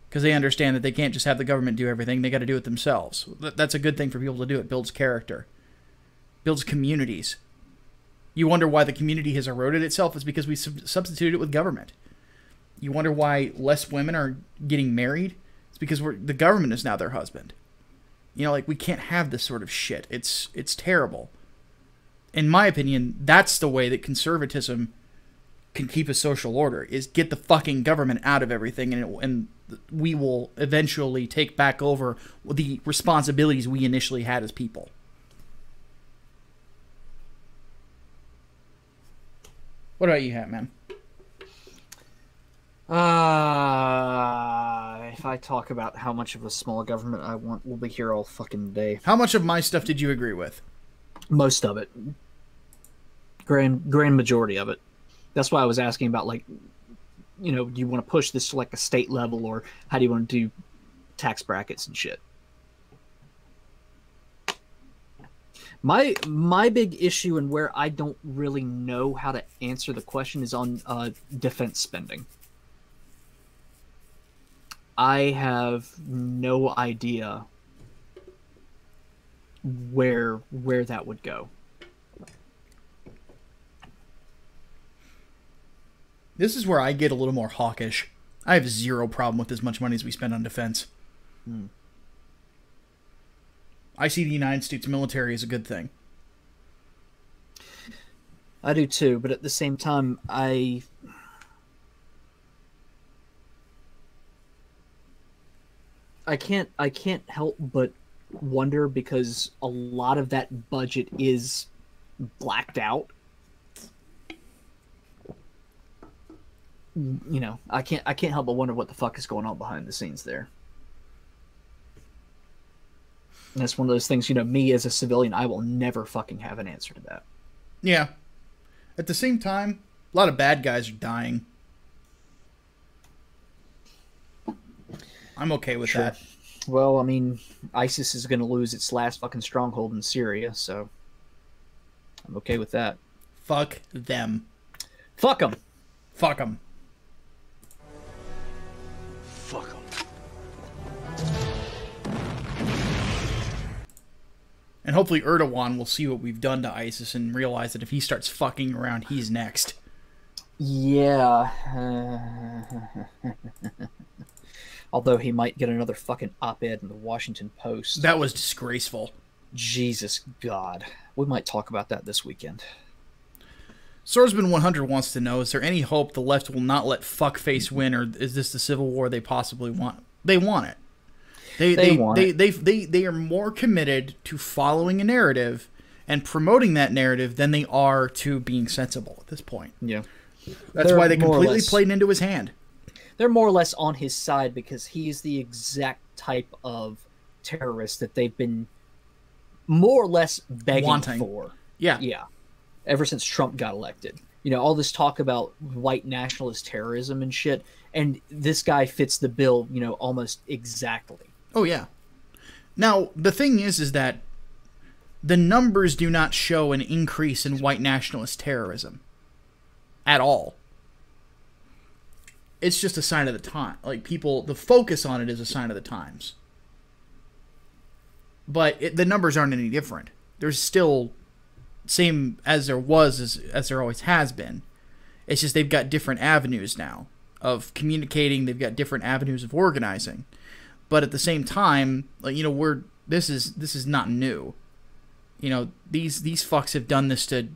Because they understand that they can't just have the government do everything. They got to do it themselves. That's a good thing for people to do. It builds character. Builds communities. You wonder why the community has eroded itself. It's because we substituted it with government. You wonder why less women are getting married. It's because the government is now their husband. You know, like, we can't have this sort of shit. It's terrible. In my opinion, that's the way that conservatism can keep a social order, is get the fucking government out of everything, and we will eventually take back over the responsibilities we initially had as people. What about you, Hatman? If I talk about how much of a small government I want, we'll be here all fucking day. How much of my stuff did you agree with? Most of it. Grand majority of it. That's why I was asking about, like, you know, do you want to push this to, like, a state level, or how do you want to do tax brackets and shit? My big issue, and where I don't really know how to answer the question, is on defense spending. I have no idea where that would go. This is where I get a little more hawkish. I have zero problem with as much money as we spend on defense. I see the United States military as a good thing. I do too, but at the same time, I can't help but wonder, because a lot of that budget is blacked out. You know, I can't help but wonder what the fuck is going on behind the scenes there. And that's one of those things, you know, me as a civilian, I will never fucking have an answer to that. Yeah. At the same time, a lot of bad guys are dying. I'm okay with that. Well, I mean, ISIS is going to lose its last fucking stronghold in Syria, so I'm okay with that. Fuck them. Fuck them. Fuck them. Fuck them. And hopefully Erdogan will see what we've done to ISIS and realize that if he starts fucking around, he's next. Yeah. Although he might get another fucking op-ed in the Washington Post. That was disgraceful. Jesus God. We might talk about that this weekend. Swordsman 100 wants to know, is there any hope the left will not let fuckface win, or is this the civil war they possibly want? They want it. They are more committed to following a narrative and promoting that narrative than they are to being sensible at this point. Yeah. That's why they completely played into his hand. They're more or less on his side, because he's the exact type of terrorist that they've been more or less begging for. Yeah. Yeah. Ever since Trump got elected. You know, all this talk about white nationalist terrorism and shit, and this guy fits the bill, you know, almost exactly. Oh, yeah. Now, the thing is that the numbers do not show an increase in white nationalist terrorism at all. It's just a sign of the time. Like, people, the focus on it is a sign of the times. But the numbers aren't any different. There's still same as there was, as there always has been. It's just they've got different avenues now of communicating. They've got different avenues of organizing. But at the same time, like, you know, this is not new. You know, these fucks have done this to,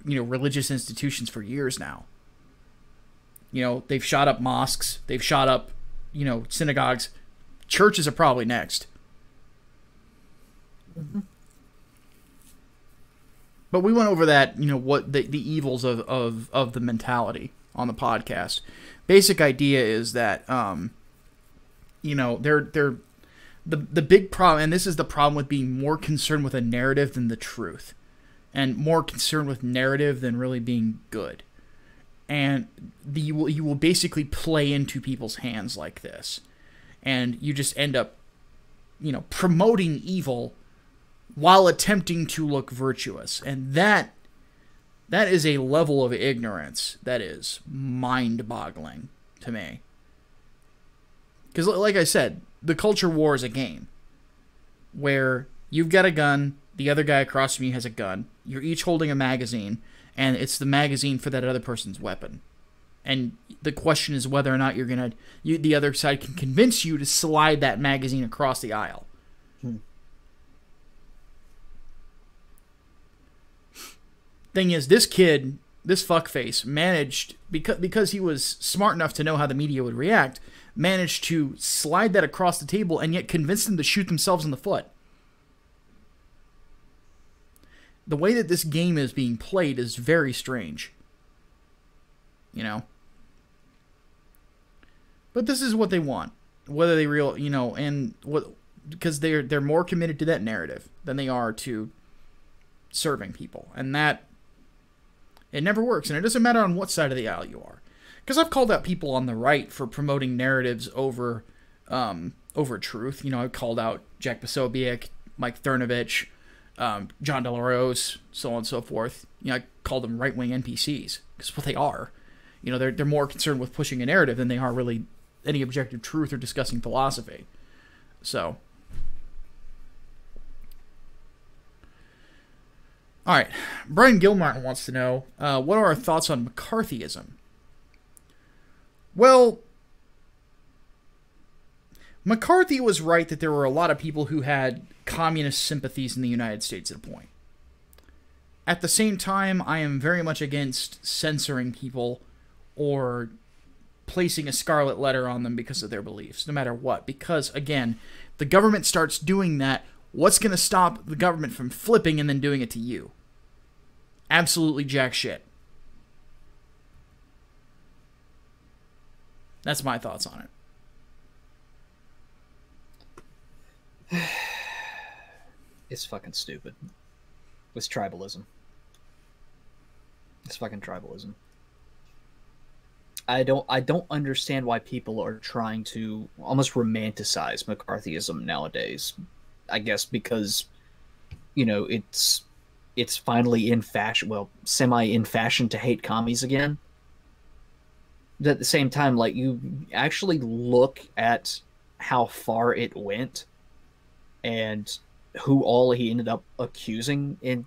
you know, religious institutions for years now. You know, they've shot up mosques, they've shot up, you know, synagogues. Churches are probably next. Mm-hmm. But we went over that, you know, what the evils of the mentality on the podcast. Basic idea is that, you know, the big problem, and this is the problem with being more concerned with a narrative than the truth, and more concerned with narrative than really being good. and you will basically play into people's hands like this, and you just end up, promoting evil while attempting to look virtuous, and that is a level of ignorance that is mind-boggling to me. Because, like I said, the culture war is a game where you've got a gun, the other guy across from you has a gun, you're each holding a magazine, and it's the magazine for that other person's weapon. And the question is whether or not the other side can convince you to slide that magazine across the aisle. Thing is, this kid, this fuckface, managed, because he was smart enough to know how the media would react, managed to slide that across the table and yet convince them to shoot themselves in the foot. The way that this game is being played is very strange. But this is what they want. Whether they because they're more committed to that narrative than they are to serving people. And that, it never works. And it doesn't matter on what side of the aisle you are. Because I've called out people on the right for promoting narratives over truth. I've called out Jack Posobiec, Mike Cernovich, John De La Rose, so on and so forth. I call them right-wing NPCs, because what they are. They're more concerned with pushing a narrative than they are really any objective truth or discussing philosophy. So, all right, Brian Gilmartin wants to know, what are our thoughts on McCarthyism? Well, McCarthy was right that there were a lot of people who had communist sympathies in the United States at a point. At the same time, I am very much against censoring people or placing a scarlet letter on them because of their beliefs, no matter what. Because, again, the government starts doing that, what's going to stop the government from flipping and then doing it to you? Absolutely jack shit. That's my thoughts on it. It's fucking stupid. It's tribalism. It's fucking tribalism. I don't understand why people are trying to almost romanticize McCarthyism nowadays. I guess because, it's finally in fashion, well, semi in fashion to hate commies again. But at the same time, like, you actually look at how far it went and who all he ended up accusing. And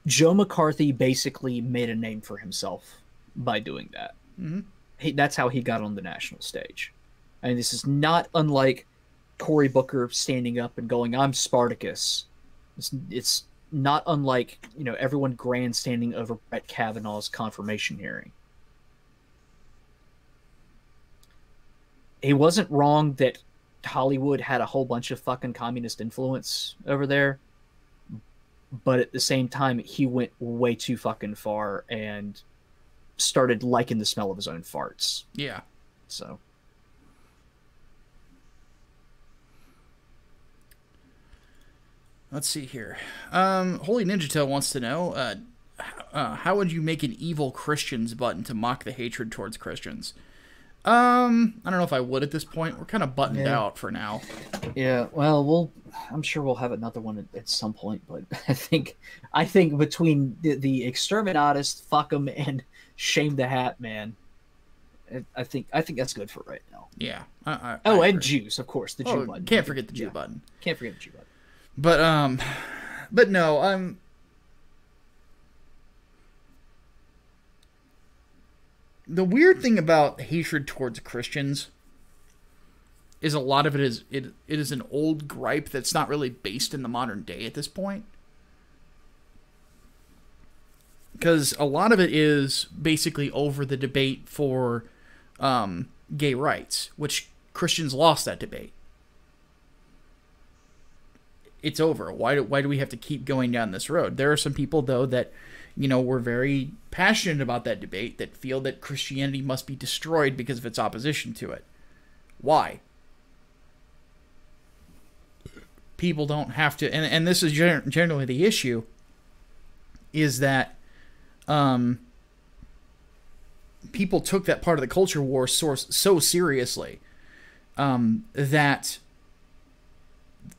Joe McCarthy basically made a name for himself by doing that. Mm-hmm. That's how he got on the national stage. I mean, this is not unlike Cory Booker standing up and going, "I'm Spartacus." It's not unlike, everyone grandstanding over Brett Kavanaugh's confirmation hearing. He wasn't wrong that Hollywood had a whole bunch of fucking communist influence over there, but at the same time, he went way too fucking far and started liking the smell of his own farts. Yeah. So. Let's see here. Holy Ninja Tail wants to know, how would you make an evil Christians button to mock the hatred towards Christians? I don't know if I would at this point. We're kind of buttoned out for now. Yeah, well, I'm sure we'll have another one at some point, but I think between the Exterminatus, fuck 'em, and shame the Hatman, I think that's good for right now. Yeah. And Jews, of course, the Jew button. Can't forget the Jew button. Can't forget the Jew button. But no, the weird thing about hatred towards Christians is a lot of it is an old gripe that's not really based in the modern day at this point. Because a lot of it is basically over the debate for gay rights, which Christians lost that debate. It's over. Why do we have to keep going down this road? There are some people, though, that, were very passionate about that debate, that feel that Christianity must be destroyed because of its opposition to it. Why? People don't have to, and this is generally the issue, is that people took that part of the culture war so seriously that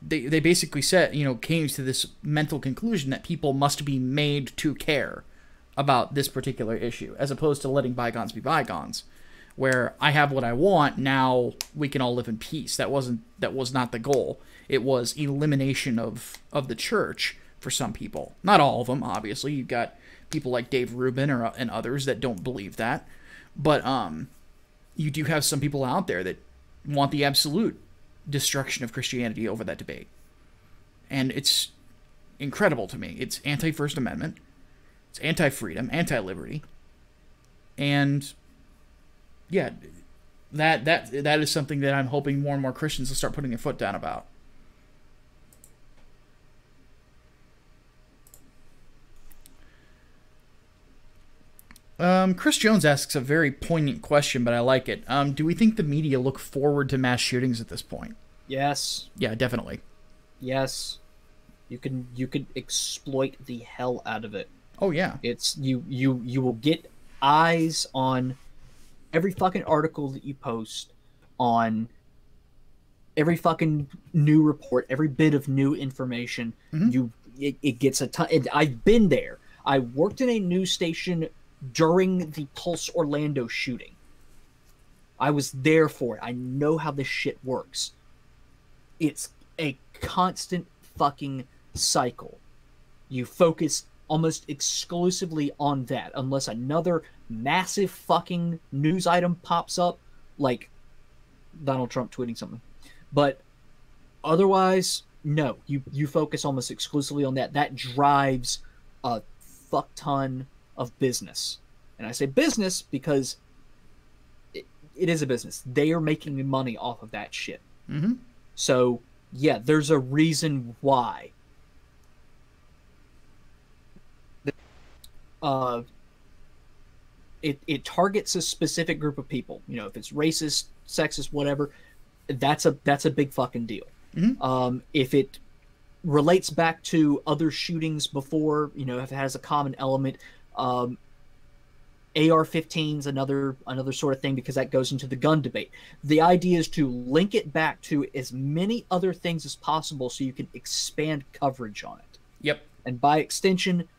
they basically said, came to this mental conclusion that people must be made to care about this particular issue, as opposed to letting bygones be bygones, where I have what I want, now we can all live in peace. That was not the goal. It was elimination of the church for some people. Not all of them, obviously. You've got people like Dave Rubin and others that don't believe that. But you do have some people out there that want the absolute destruction of Christianity over that debate. And it's incredible to me. It's anti-First Amendment. It's anti-freedom, anti-liberty. And yeah, that is something that I'm hoping more and more Christians will start putting their foot down about. Chris Jones asks a very poignant question, but I like it. Do we think the media look forward to mass shootings at this point? Yes. Yeah, definitely. Yes. You can exploit the hell out of it. Oh yeah. It's you will get eyes on every fucking article that you post, on every fucking new report, every bit of new information. Mm-hmm. It gets a ton. I've been there. I worked in a news station during the Pulse Orlando shooting. I was there for it. I know how this shit works. It's a constant fucking cycle. You focus almost exclusively on that, unless another massive fucking news item pops up, like Donald Trump tweeting something. But otherwise, no. You focus almost exclusively on that. That drives a fuck ton of business. And I say business because it is a business. They are making money off of that shit. Mm-hmm. So, yeah, there's a reason why. It targets a specific group of people. If it's racist, sexist, whatever, that's a big fucking deal. Mm-hmm. If it relates back to other shootings before, if it has a common element, AR-15's another sort of thing, because that goes into the gun debate. The idea is to link it back to as many other things as possible so you can expand coverage on it. Yep. And by extension,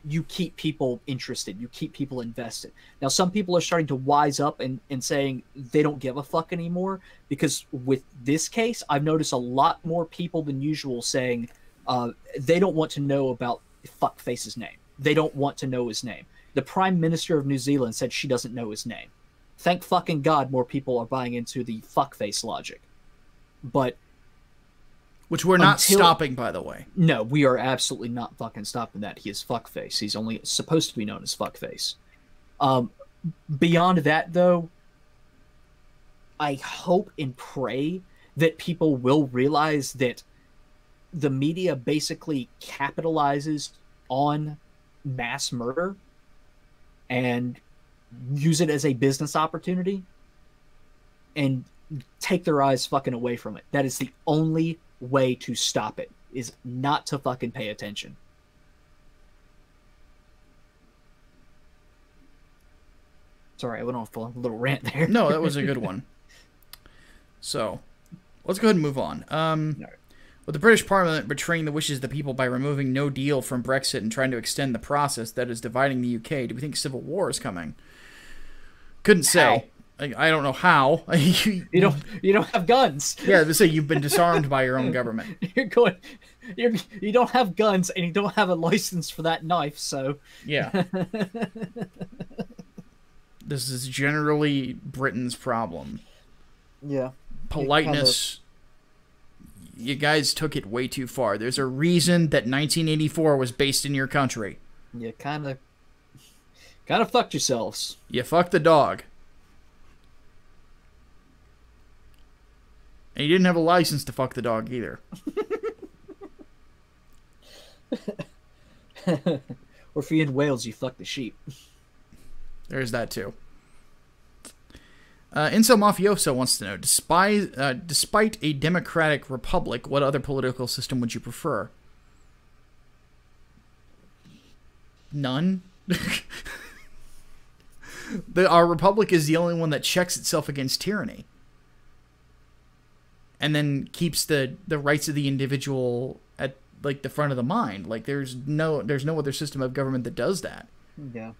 you keep people interested. You keep people invested. Now, some people are starting to wise up and saying they don't give a fuck anymore, because with this case, I've noticed a lot more people than usual saying they don't want to know about fuckface's name. They don't want to know his name. The Prime Minister of New Zealand said she doesn't know his name. Thank fucking God more people are buying into the fuckface logic. But which we're not stopping, by the way. No, we are absolutely not fucking stopping that. He is fuckface. He's only supposed to be known as fuckface. Beyond that, though, I hope and pray that people will realize that the media basically capitalizes on mass murder and use it as a business opportunity and take their eyes fucking away from it. That is the only way to stop it, is not to fucking pay attention. Sorry, I went off a little rant there. No, that was a good one. So, let's go ahead and move on. With the British Parliament betraying the wishes of the people by removing no deal from Brexit and trying to extend the process that is dividing the UK, do we think civil war is coming? Couldn't say. I don't know how. You don't have guns. Yeah, they say you've been disarmed by your own government. You don't have guns and you don't have a license for that knife, so yeah. This is generally Britain's problem. Yeah. Politeness. You guys took it way too far. There's a reason that 1984 was based in your country. You kind of fucked yourselves. You fucked the dog. And you didn't have a license to fuck the dog either. Or if you're in Wales, you fuck the sheep. There's that too. Inso Mafioso wants to know, despite a democratic republic, what other political system would you prefer? None? Our republic is the only one that checks itself against tyranny, and then keeps the rights of the individual at like the front of the mind. Like there's no other system of government that does that. Yeah.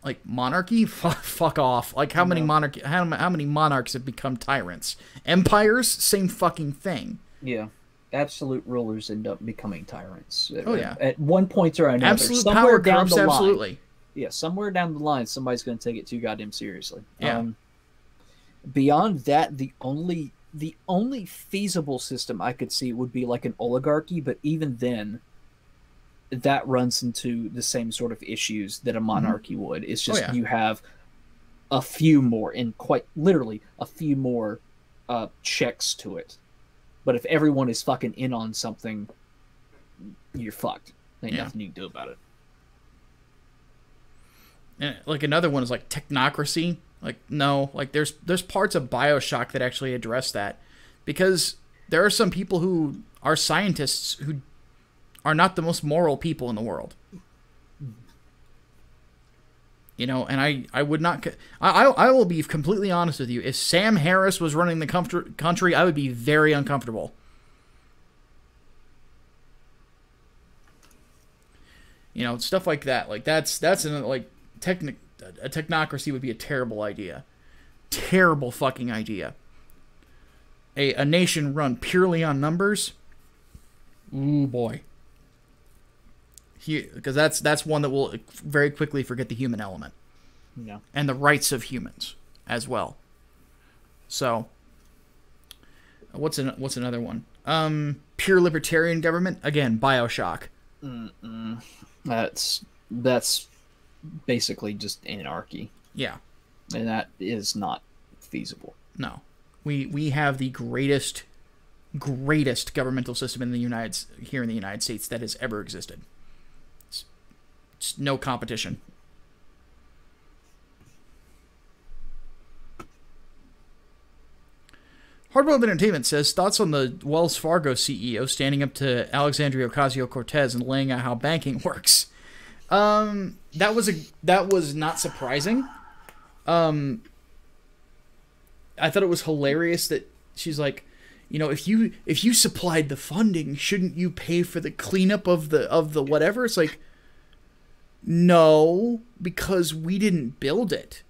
Like monarchy, fuck off. Like how many monarchs have become tyrants? Empires, same fucking thing. Yeah. Absolute rulers end up becoming tyrants. Oh yeah. At one point or another. Absolute power corrupts absolutely. Yeah, somewhere down the line, somebody's going to take it too goddamn seriously. Yeah. Beyond that, the only feasible system I could see would be like an oligarchy, but even then, that runs into the same sort of issues that a monarchy would. It's just you have a few more, and quite literally a few more checks to it. But if everyone is fucking in on something, you're fucked. Ain't nothing you can do about it. And like another one is like technocracy. Like no, like there's parts of BioShock that actually address that, because there are some people who are scientists who are not the most moral people in the world. You know, and I would not. I will be completely honest with you. If Sam Harris was running the country, I would be very uncomfortable. You know, stuff like that. Like that's like a technocracy would be a terrible idea. Terrible fucking idea. A nation run purely on numbers. Ooh boy. Because that's one that will very quickly forget the human element. Yeah. And the rights of humans as well. So what's another one? Pure libertarian government, again, BioShock. That's basically just anarchy. Yeah. And that is not feasible. No. We have the greatest governmental system in the United States that has ever existed. It's no competition. Hardboiled Entertainment says, thoughts on the Wells Fargo CEO standing up to Alexandria Ocasio-Cortez and laying out how banking works. That was not surprising. I thought it was hilarious that she's like, you know, if you supplied the funding, shouldn't you pay for the cleanup of the whatever? It's like, no, because we didn't build it.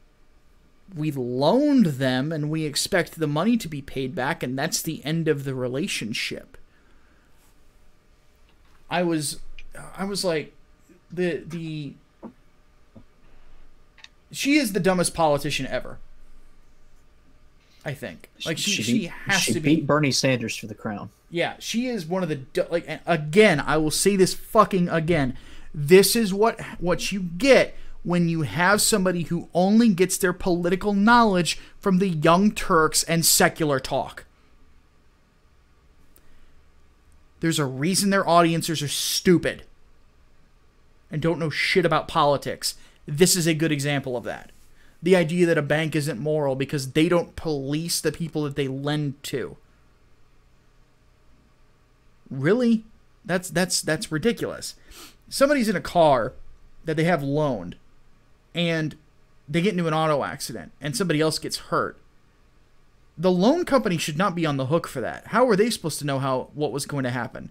We loaned them, and we expect the money to be paid back, and that's the end of the relationship. I was like, she is the dumbest politician ever. I think. Like she has to be. Beat Bernie Sanders for the crown. Yeah, she is one of the and again, I will say this fucking again. This is what you get when you have somebody who only gets their political knowledge from the Young Turks and secular talk. There's a reason their audiences are stupid and don't know shit about politics. This is a good example of that. The idea that a bank isn't moral because they don't police the people that they lend to. Really? That's ridiculous. Somebody's in a car that they have loaned, and they get into an auto accident, and somebody else gets hurt. The loan company should not be on the hook for that. How were they supposed to know what was going to happen?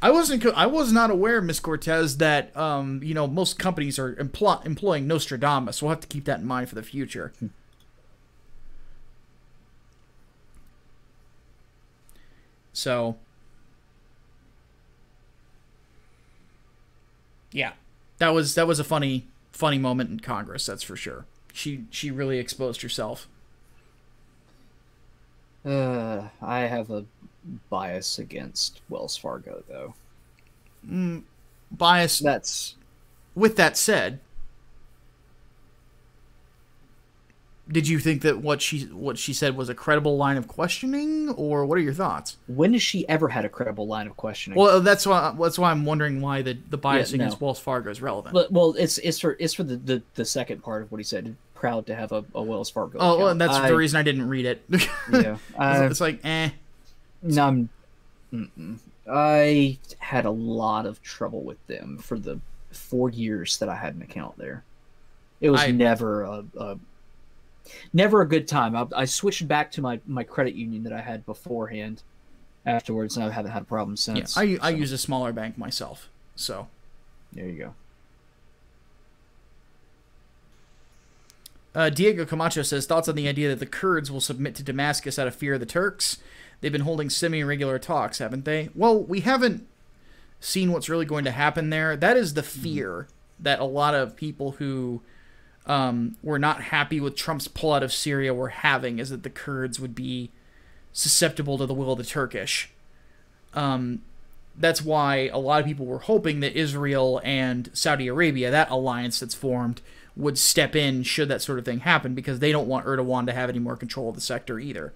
I was not aware, Miss Cortez, that most companies are employing Nostradamus. We'll have to keep that in mind for the future. So, yeah, that was a funny moment in Congress. That's for sure. She really exposed herself. I have a bias against Wells Fargo, though. Bias. With that said, did you think that what she said was a credible line of questioning, or what are your thoughts? When has she ever had a credible line of questioning? Well, that's why I'm wondering why the bias against Wells Fargo is relevant. Well, it's for the second part of what he said. Proud to have a Wells Fargo. Oh, well, that's the reason I didn't read it. Yeah, it's like No, I had a lot of trouble with them for the 4 years that I had an account there. It was I never a good time. I switched back to my credit union that I had beforehand afterwards, and I haven't had a problem yeah, since. I use a smaller bank myself, so There you go. Diego Camacho says, thoughts on the idea that the Kurds will submit to Damascus out of fear of the Turks? They've been holding semi-regular talks, haven't they? Well, we haven't seen what's really going to happen there. That is the fear that a lot of people who were not happy with Trump's pullout of Syria were having, is that the Kurds would be susceptible to the will of the Turkish. That's why a lot of people were hoping that Israel and Saudi Arabia, that alliance that's formed, would step in should that sort of thing happen, because they don't want Erdogan to have any more control of the sector either.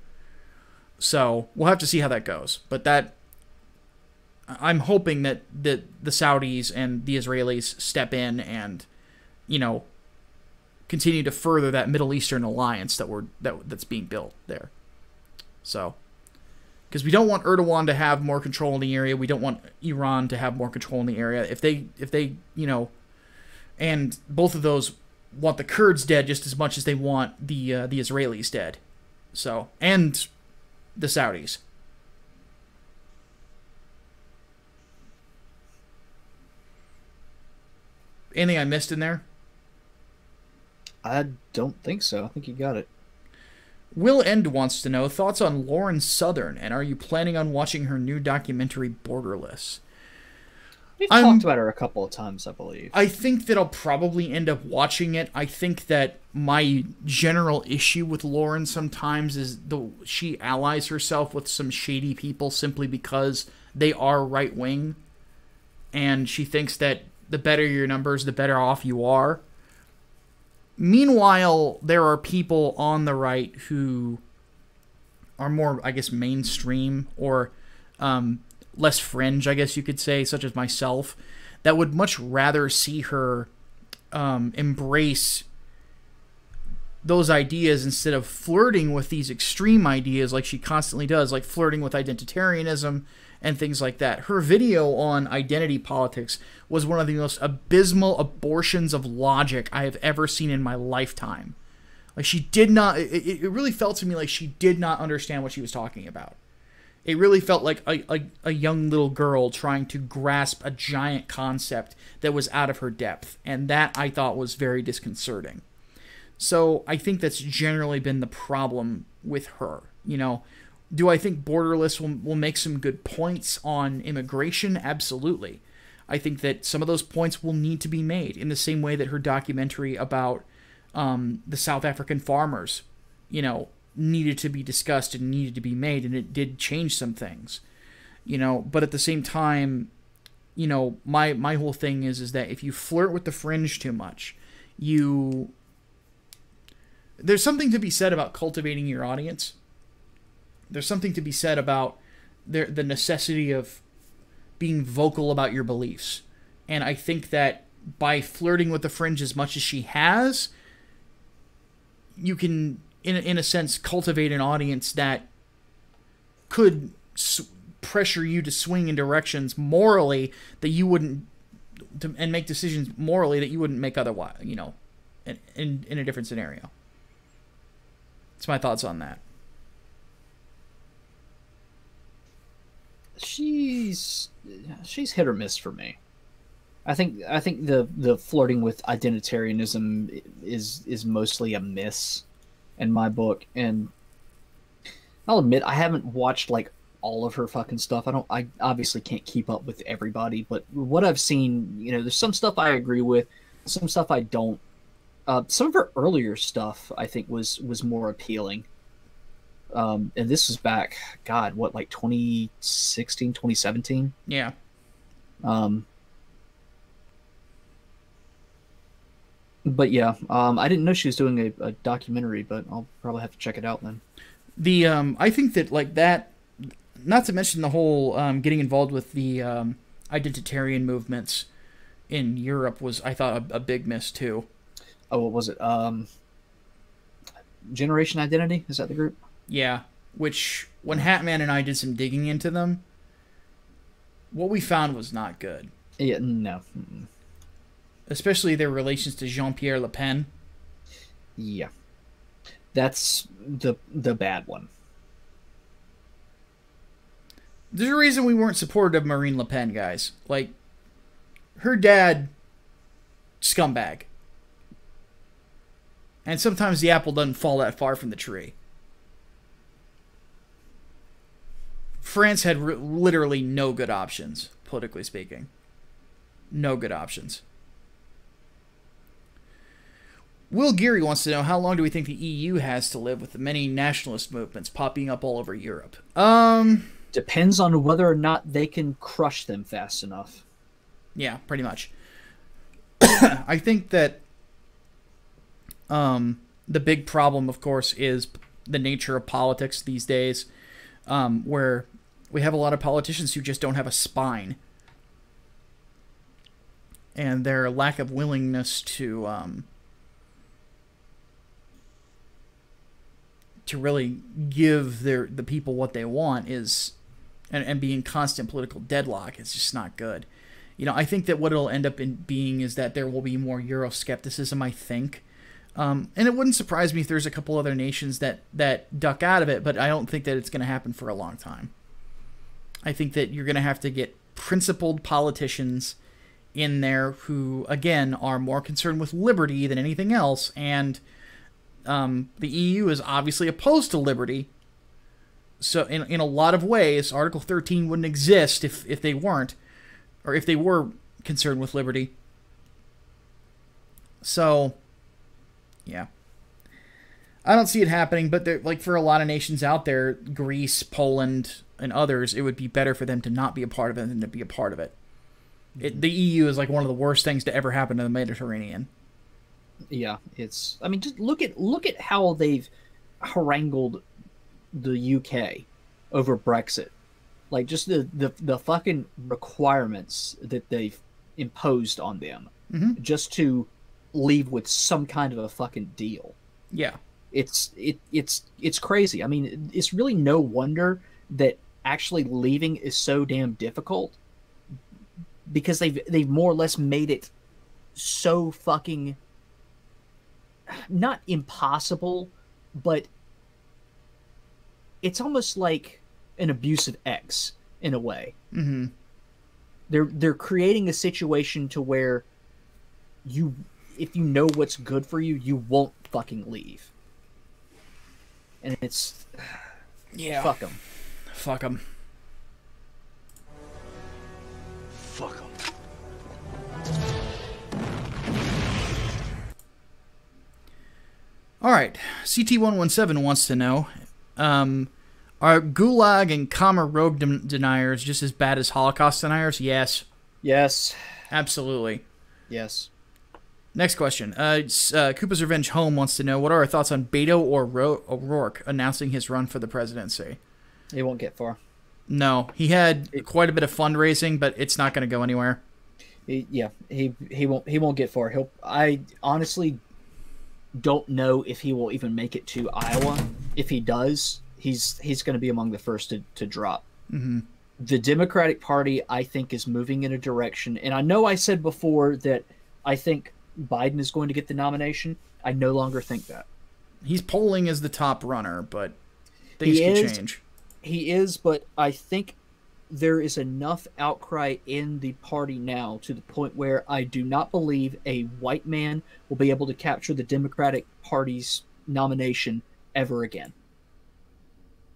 So we'll have to see how that goes. But that, I'm hoping that the Saudis and the Israelis step in and, you know, continue to further that Middle Eastern alliance that's being built there. So, because we don't want Erdogan to have more control in the area, we don't want Iran to have more control in the area. If they, you know, and both of those want the Kurds dead just as much as they want the Israelis dead. So, and the Saudis. Anything I missed in there? I don't think so. I think you got it. Will End wants to know thoughts on Lauren Southern, and are you planning on watching her new documentary Borderless? We've talked about her a couple of times, I believe. I think that I'll probably end up watching it. I think that my general issue with Lauren sometimes is she allies herself with some shady people simply because they are right-wing, and she thinks that the better your numbers, the better off you are. Meanwhile, there are people on the right who are more, I guess, mainstream or less fringe, I guess you could say, such as myself, that would much rather see her embrace those ideas instead of flirting with these extreme ideas like she constantly does, like flirting with identitarianism and things like that. Her video on identity politics was one of the most abysmal abortions of logic I have ever seen in my lifetime. Like, she did not, it really felt to me like she did not understand what she was talking about. It really felt like a young little girl trying to grasp a giant concept that was out of her depth, and that I thought was very disconcerting. So I think that's generally been the problem with her. You know, do I think Borderless will make some good points on immigration? Absolutely. I think that some of those points will need to be made in the same way that her documentary about the South African farmers, you know, needed to be discussed and needed to be made, and it did change some things, you know. But at the same time, you know, my whole thing is that if you flirt with the fringe too much, there's something to be said about cultivating your audience. There's something to be said about the necessity of being vocal about your beliefs. And I think that by flirting with the fringe as much as she has, you can, in a sense, cultivate an audience that could pressure you to swing in directions morally that you wouldn't, and make decisions morally that you wouldn't make otherwise, you know, in a different scenario. That's my thoughts on that. She's hit or miss for me. I think the flirting with identitarianism is mostly a miss in my book, and I'll admit I haven't watched like all of her fucking stuff. I obviously can't keep up with everybody, but what I've seen, you know, there's some stuff I agree with, some stuff I don't. Some of her earlier stuff I think was more appealing. And this was back, God, what, like 2016, 2017? Yeah. But yeah, I didn't know she was doing a documentary, but I'll probably have to check it out then. I think that, like, that, not to mention the whole getting involved with the identitarian movements in Europe was, I thought, a big miss too. Oh, what was it? Generation Identity? Is that the group? Yeah, which, when Hatman and I did some digging into them, what we found was not good. Yeah, no. especially their relations to Jean-Pierre Le Pen. Yeah. That's the bad one. There's a reason we weren't supportive of Marine Le Pen, guys. Like, her dad, scumbag. And sometimes the apple doesn't fall that far from the tree. France had literally no good options, politically speaking. No good options. Will Geary wants to know, how long do we think the EU has to live with the many nationalist movements popping up all over Europe? Depends on whether or not they can crush them fast enough. Yeah, pretty much. I think that the big problem, of course, is the nature of politics these days, where we have a lot of politicians who just don't have a spine. And their lack of willingness to really give the people what they want is, and be in constant political deadlock, it's just not good. You know, I think that what it'll end up in being is that there will be more Euroscepticism, I think. And it wouldn't surprise me if there's a couple other nations that duck out of it, but I don't think that it's going to happen for a long time. I think that you're going to have to get principled politicians in there who, again, are more concerned with liberty than anything else, and the EU is obviously opposed to liberty. So in a lot of ways, Article 13 wouldn't exist if they weren't, or if they were concerned with liberty. So, yeah. I don't see it happening, but like for a lot of nations out there, Greece, Poland, and others, it would be better for them to not be a part of it than to be a part of it. The EU is like one of the worst things to ever happen to the Mediterranean. Yeah, it's. I mean, just look at how they've harangued the UK over Brexit. Like, just the fucking requirements that they've imposed on them, just to leave with some kind of a fucking deal. Yeah, it's crazy. I mean, it's really no wonder that actually leaving is so damn difficult, because they've more or less made it so fucking, not impossible, but it's almost like an abusive ex in a way. Mm-hmm. They're creating a situation to where if you know what's good for you, you won't fucking leave. And it's, yeah, fuck them. Fuck them. Fuck them. All right, CT117 wants to know, are Gulag and Khmer Rouge deniers just as bad as Holocaust deniers? Yes. Yes. Absolutely. Yes. Next question. Koopa's Revenge Home wants to know, what are our thoughts on Beto O'Rourke announcing his run for the presidency? He won't get far. No. He had quite a bit of fundraising, but it's not going to go anywhere. He won't get far. I honestly don't know if he will even make it to Iowa. If he does, he's going to be among the first to drop. Mm-hmm. The Democratic Party, I think, is moving in a direction, and I know I said before that I think Biden is going to get the nomination. I no longer think that. He's polling as the top runner, but things can change. He is, but I think there is enough outcry in the party now to the point where I do not believe a white man will be able to capture the Democratic Party's nomination ever again.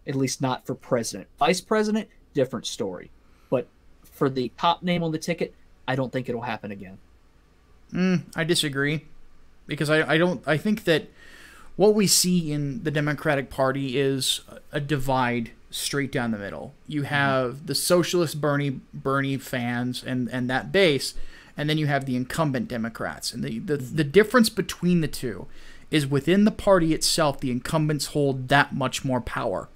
At least not for president. Vice president, different story. But for the top name on the ticket, I don't think it'll happen again. I disagree, because I think that what we see in the Democratic Party is a divide straight down the middle. You have the socialist Bernie fans and that base, and then you have the incumbent Democrats. And the difference between the two is within the party itself, the incumbents hold that much more power.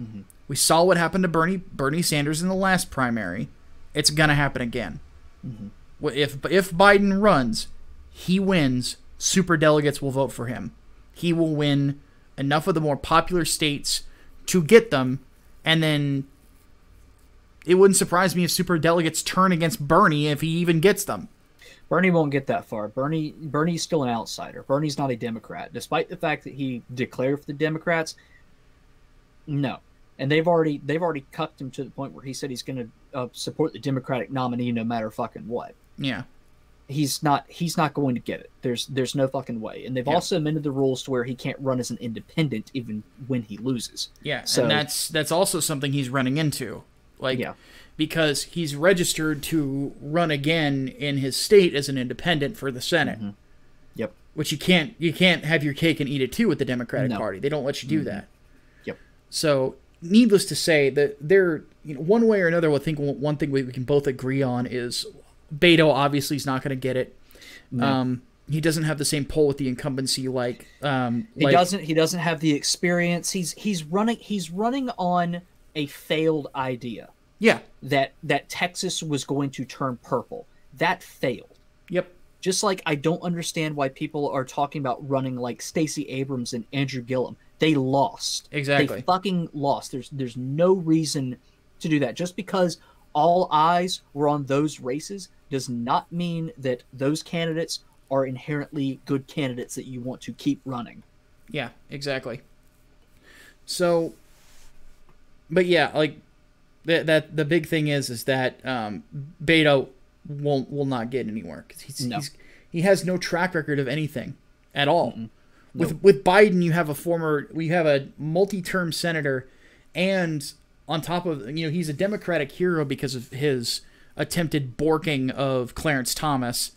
Mm-hmm. We saw what happened to Bernie Sanders in the last primary. It's going to happen again. Mm-hmm. If Biden runs, he wins, superdelegates will vote for him. He will win enough of the more popular states to get them, and then it wouldn't surprise me if superdelegates turn against Bernie if he even gets them. Bernie won't get that far. Bernie's still an outsider. Bernie's not a Democrat, despite the fact that he declared for the Democrats. No, and they've already cucked him to the point where he said he's going to support the Democratic nominee no matter fucking what. Yeah, he's not going to get it. There's no fucking way. And they've also amended the rules to where he can't run as an independent even when he loses. Yeah, so and that's also something he's running into. Like, yeah. Because he's registered to run again in his state as an independent for the Senate. Mm-hmm. Yep. Which you can't have your cake and eat it too with the Democratic Party. They don't let you do that. Yep. So, needless to say, that they're, one way or another, I think one thing we can both agree on is Beto obviously is not going to get it. No. He doesn't have the same pull with the incumbency like he doesn't have the experience. He's running on a failed idea. Yeah. That Texas was going to turn purple. That failed. Yep. Just like I don't understand why people are talking about running like Stacey Abrams and Andrew Gillum. They lost. Exactly. They fucking lost. There's no reason to do that. Just because all eyes were on those races does not mean that those candidates are inherently good candidates that you want to keep running. Yeah, exactly. So, but yeah, like that the big thing is that Beto will not get anywhere because he has no track record of anything at all. Mm-mm. With Biden, you have a multi-term senator, and on top of he's a Democratic hero because of his attempted borking of Clarence Thomas,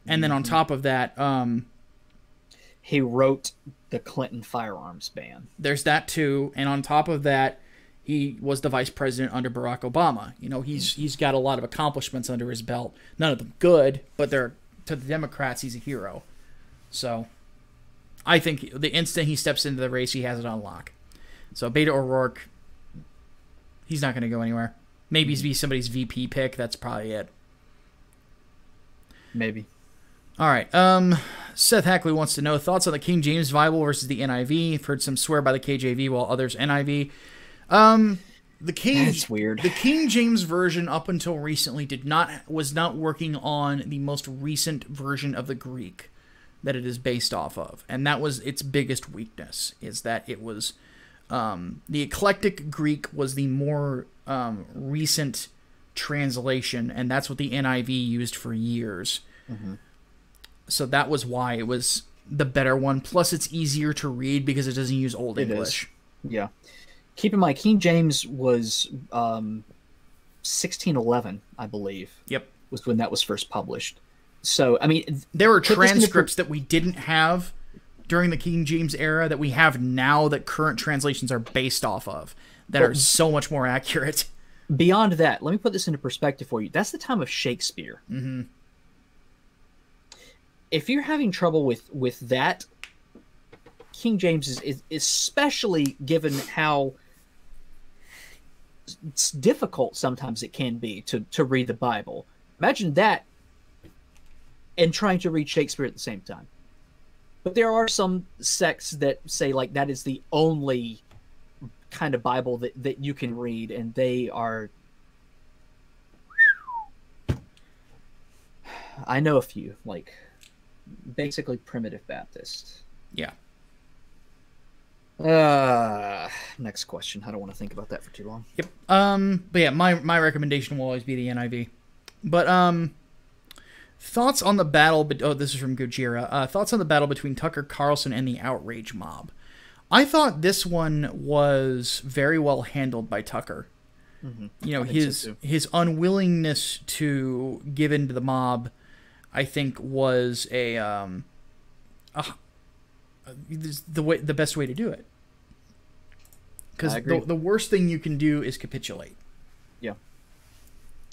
and then on top of that, he wrote the Clinton firearms ban. There's that too, and on top of that, he was the vice president under Barack Obama. He's got a lot of accomplishments under his belt. None of them good, but to the Democrats, he's a hero. So, I think the instant he steps into the race, he has it on lock. So Beto O'Rourke, he's not going to go anywhere. Maybe be somebody's VP pick. That's probably it. Maybe. All right. Seth Hackley wants to know thoughts on the King James Bible versus the NIV. I've heard some swear by the KJV while others NIV. That's weird. The King James version up until recently was not working on the most recent version of the Greek that it is based off of, and that was its biggest weakness. Is that it was the eclectic Greek was the more recent translation, and that's what the NIV used for years. Mm-hmm. So that was why it was the better one. Plus, it's easier to read because it doesn't use Old English. Yeah. Keep in mind, King James was 1611, I believe. Yep. Was when that was first published. So, I mean, there were transcripts that we didn't have during the King James era that we have now that current translations are based off of that are so much more accurate. Beyond that, let me put this into perspective for you. That's the time of Shakespeare. Mm-hmm. If you're having trouble with that, King James is especially given how it's difficult sometimes it can be to read the Bible. Imagine that and trying to read Shakespeare at the same time. But there are some sects that say like that is the only kind of Bible that you can read, and they are... I know a few, like basically Primitive Baptist. Yeah. Next question. I don't want to think about that for too long. Yep. But yeah, my recommendation will always be the NIV. But thoughts on the battle? Oh, this is from Gojira. Thoughts on the battle between Tucker Carlson and the Outrage mob. I thought this one was very well handled by Tucker. Mm-hmm. His unwillingness to give in to the mob, I think, was the best way to do it. Because the worst thing you can do is capitulate. Yeah.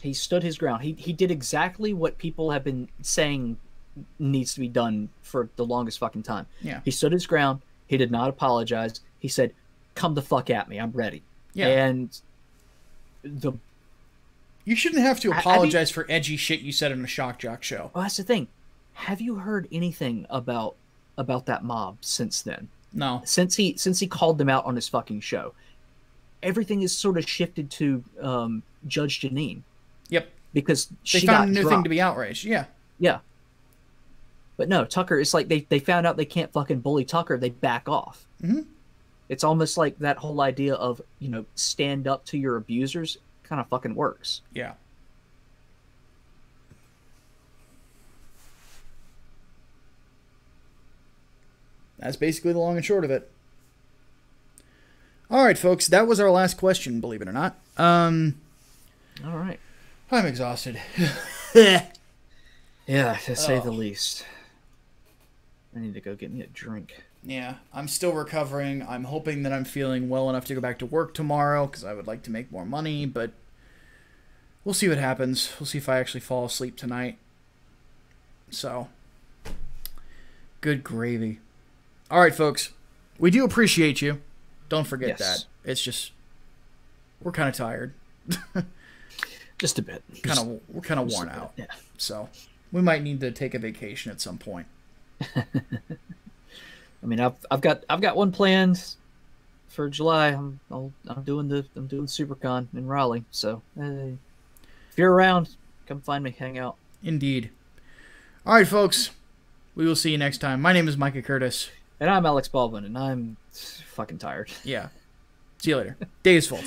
He stood his ground. He did exactly what people have been saying needs to be done for the longest fucking time. Yeah. He stood his ground. He did not apologize. He said, "Come the fuck at me. I'm ready." Yeah. And you shouldn't have to apologize for edgy shit you said on a shock jock show. Well, that's the thing. Have you heard anything about that mob since then? No. Since he called them out on his fucking show, everything is sort of shifted to Judge Janine. Yep. Because they found a new thing to be outraged. Yeah. Yeah. But no, Tucker, it's like they found out they can't fucking bully Tucker. They back off. Mm-hmm. It's almost like that whole idea of, stand up to your abusers kind of fucking works. Yeah. That's basically the long and short of it. All right, folks, that was our last question, believe it or not. All right. I'm exhausted. Yeah, to say the least. I need to go get me a drink. Yeah, I'm still recovering. I'm hoping that I'm feeling well enough to go back to work tomorrow because I would like to make more money, but we'll see what happens. We'll see if I actually fall asleep tonight. So, good gravy. All right, folks, we do appreciate you. Don't forget that. It's just, we're kind of tired. Just a bit. We're kind of worn out. Yeah. So, we might need to take a vacation at some point. I mean, I've got one planned for July. I'm doing SuperCon in Raleigh. So if you're around, come find me, hang out. Indeed. All right, folks. We will see you next time. My name is Micah Curtis, and I'm Alex Baldwin, and I'm fucking tired. Yeah. See you later. Day is full.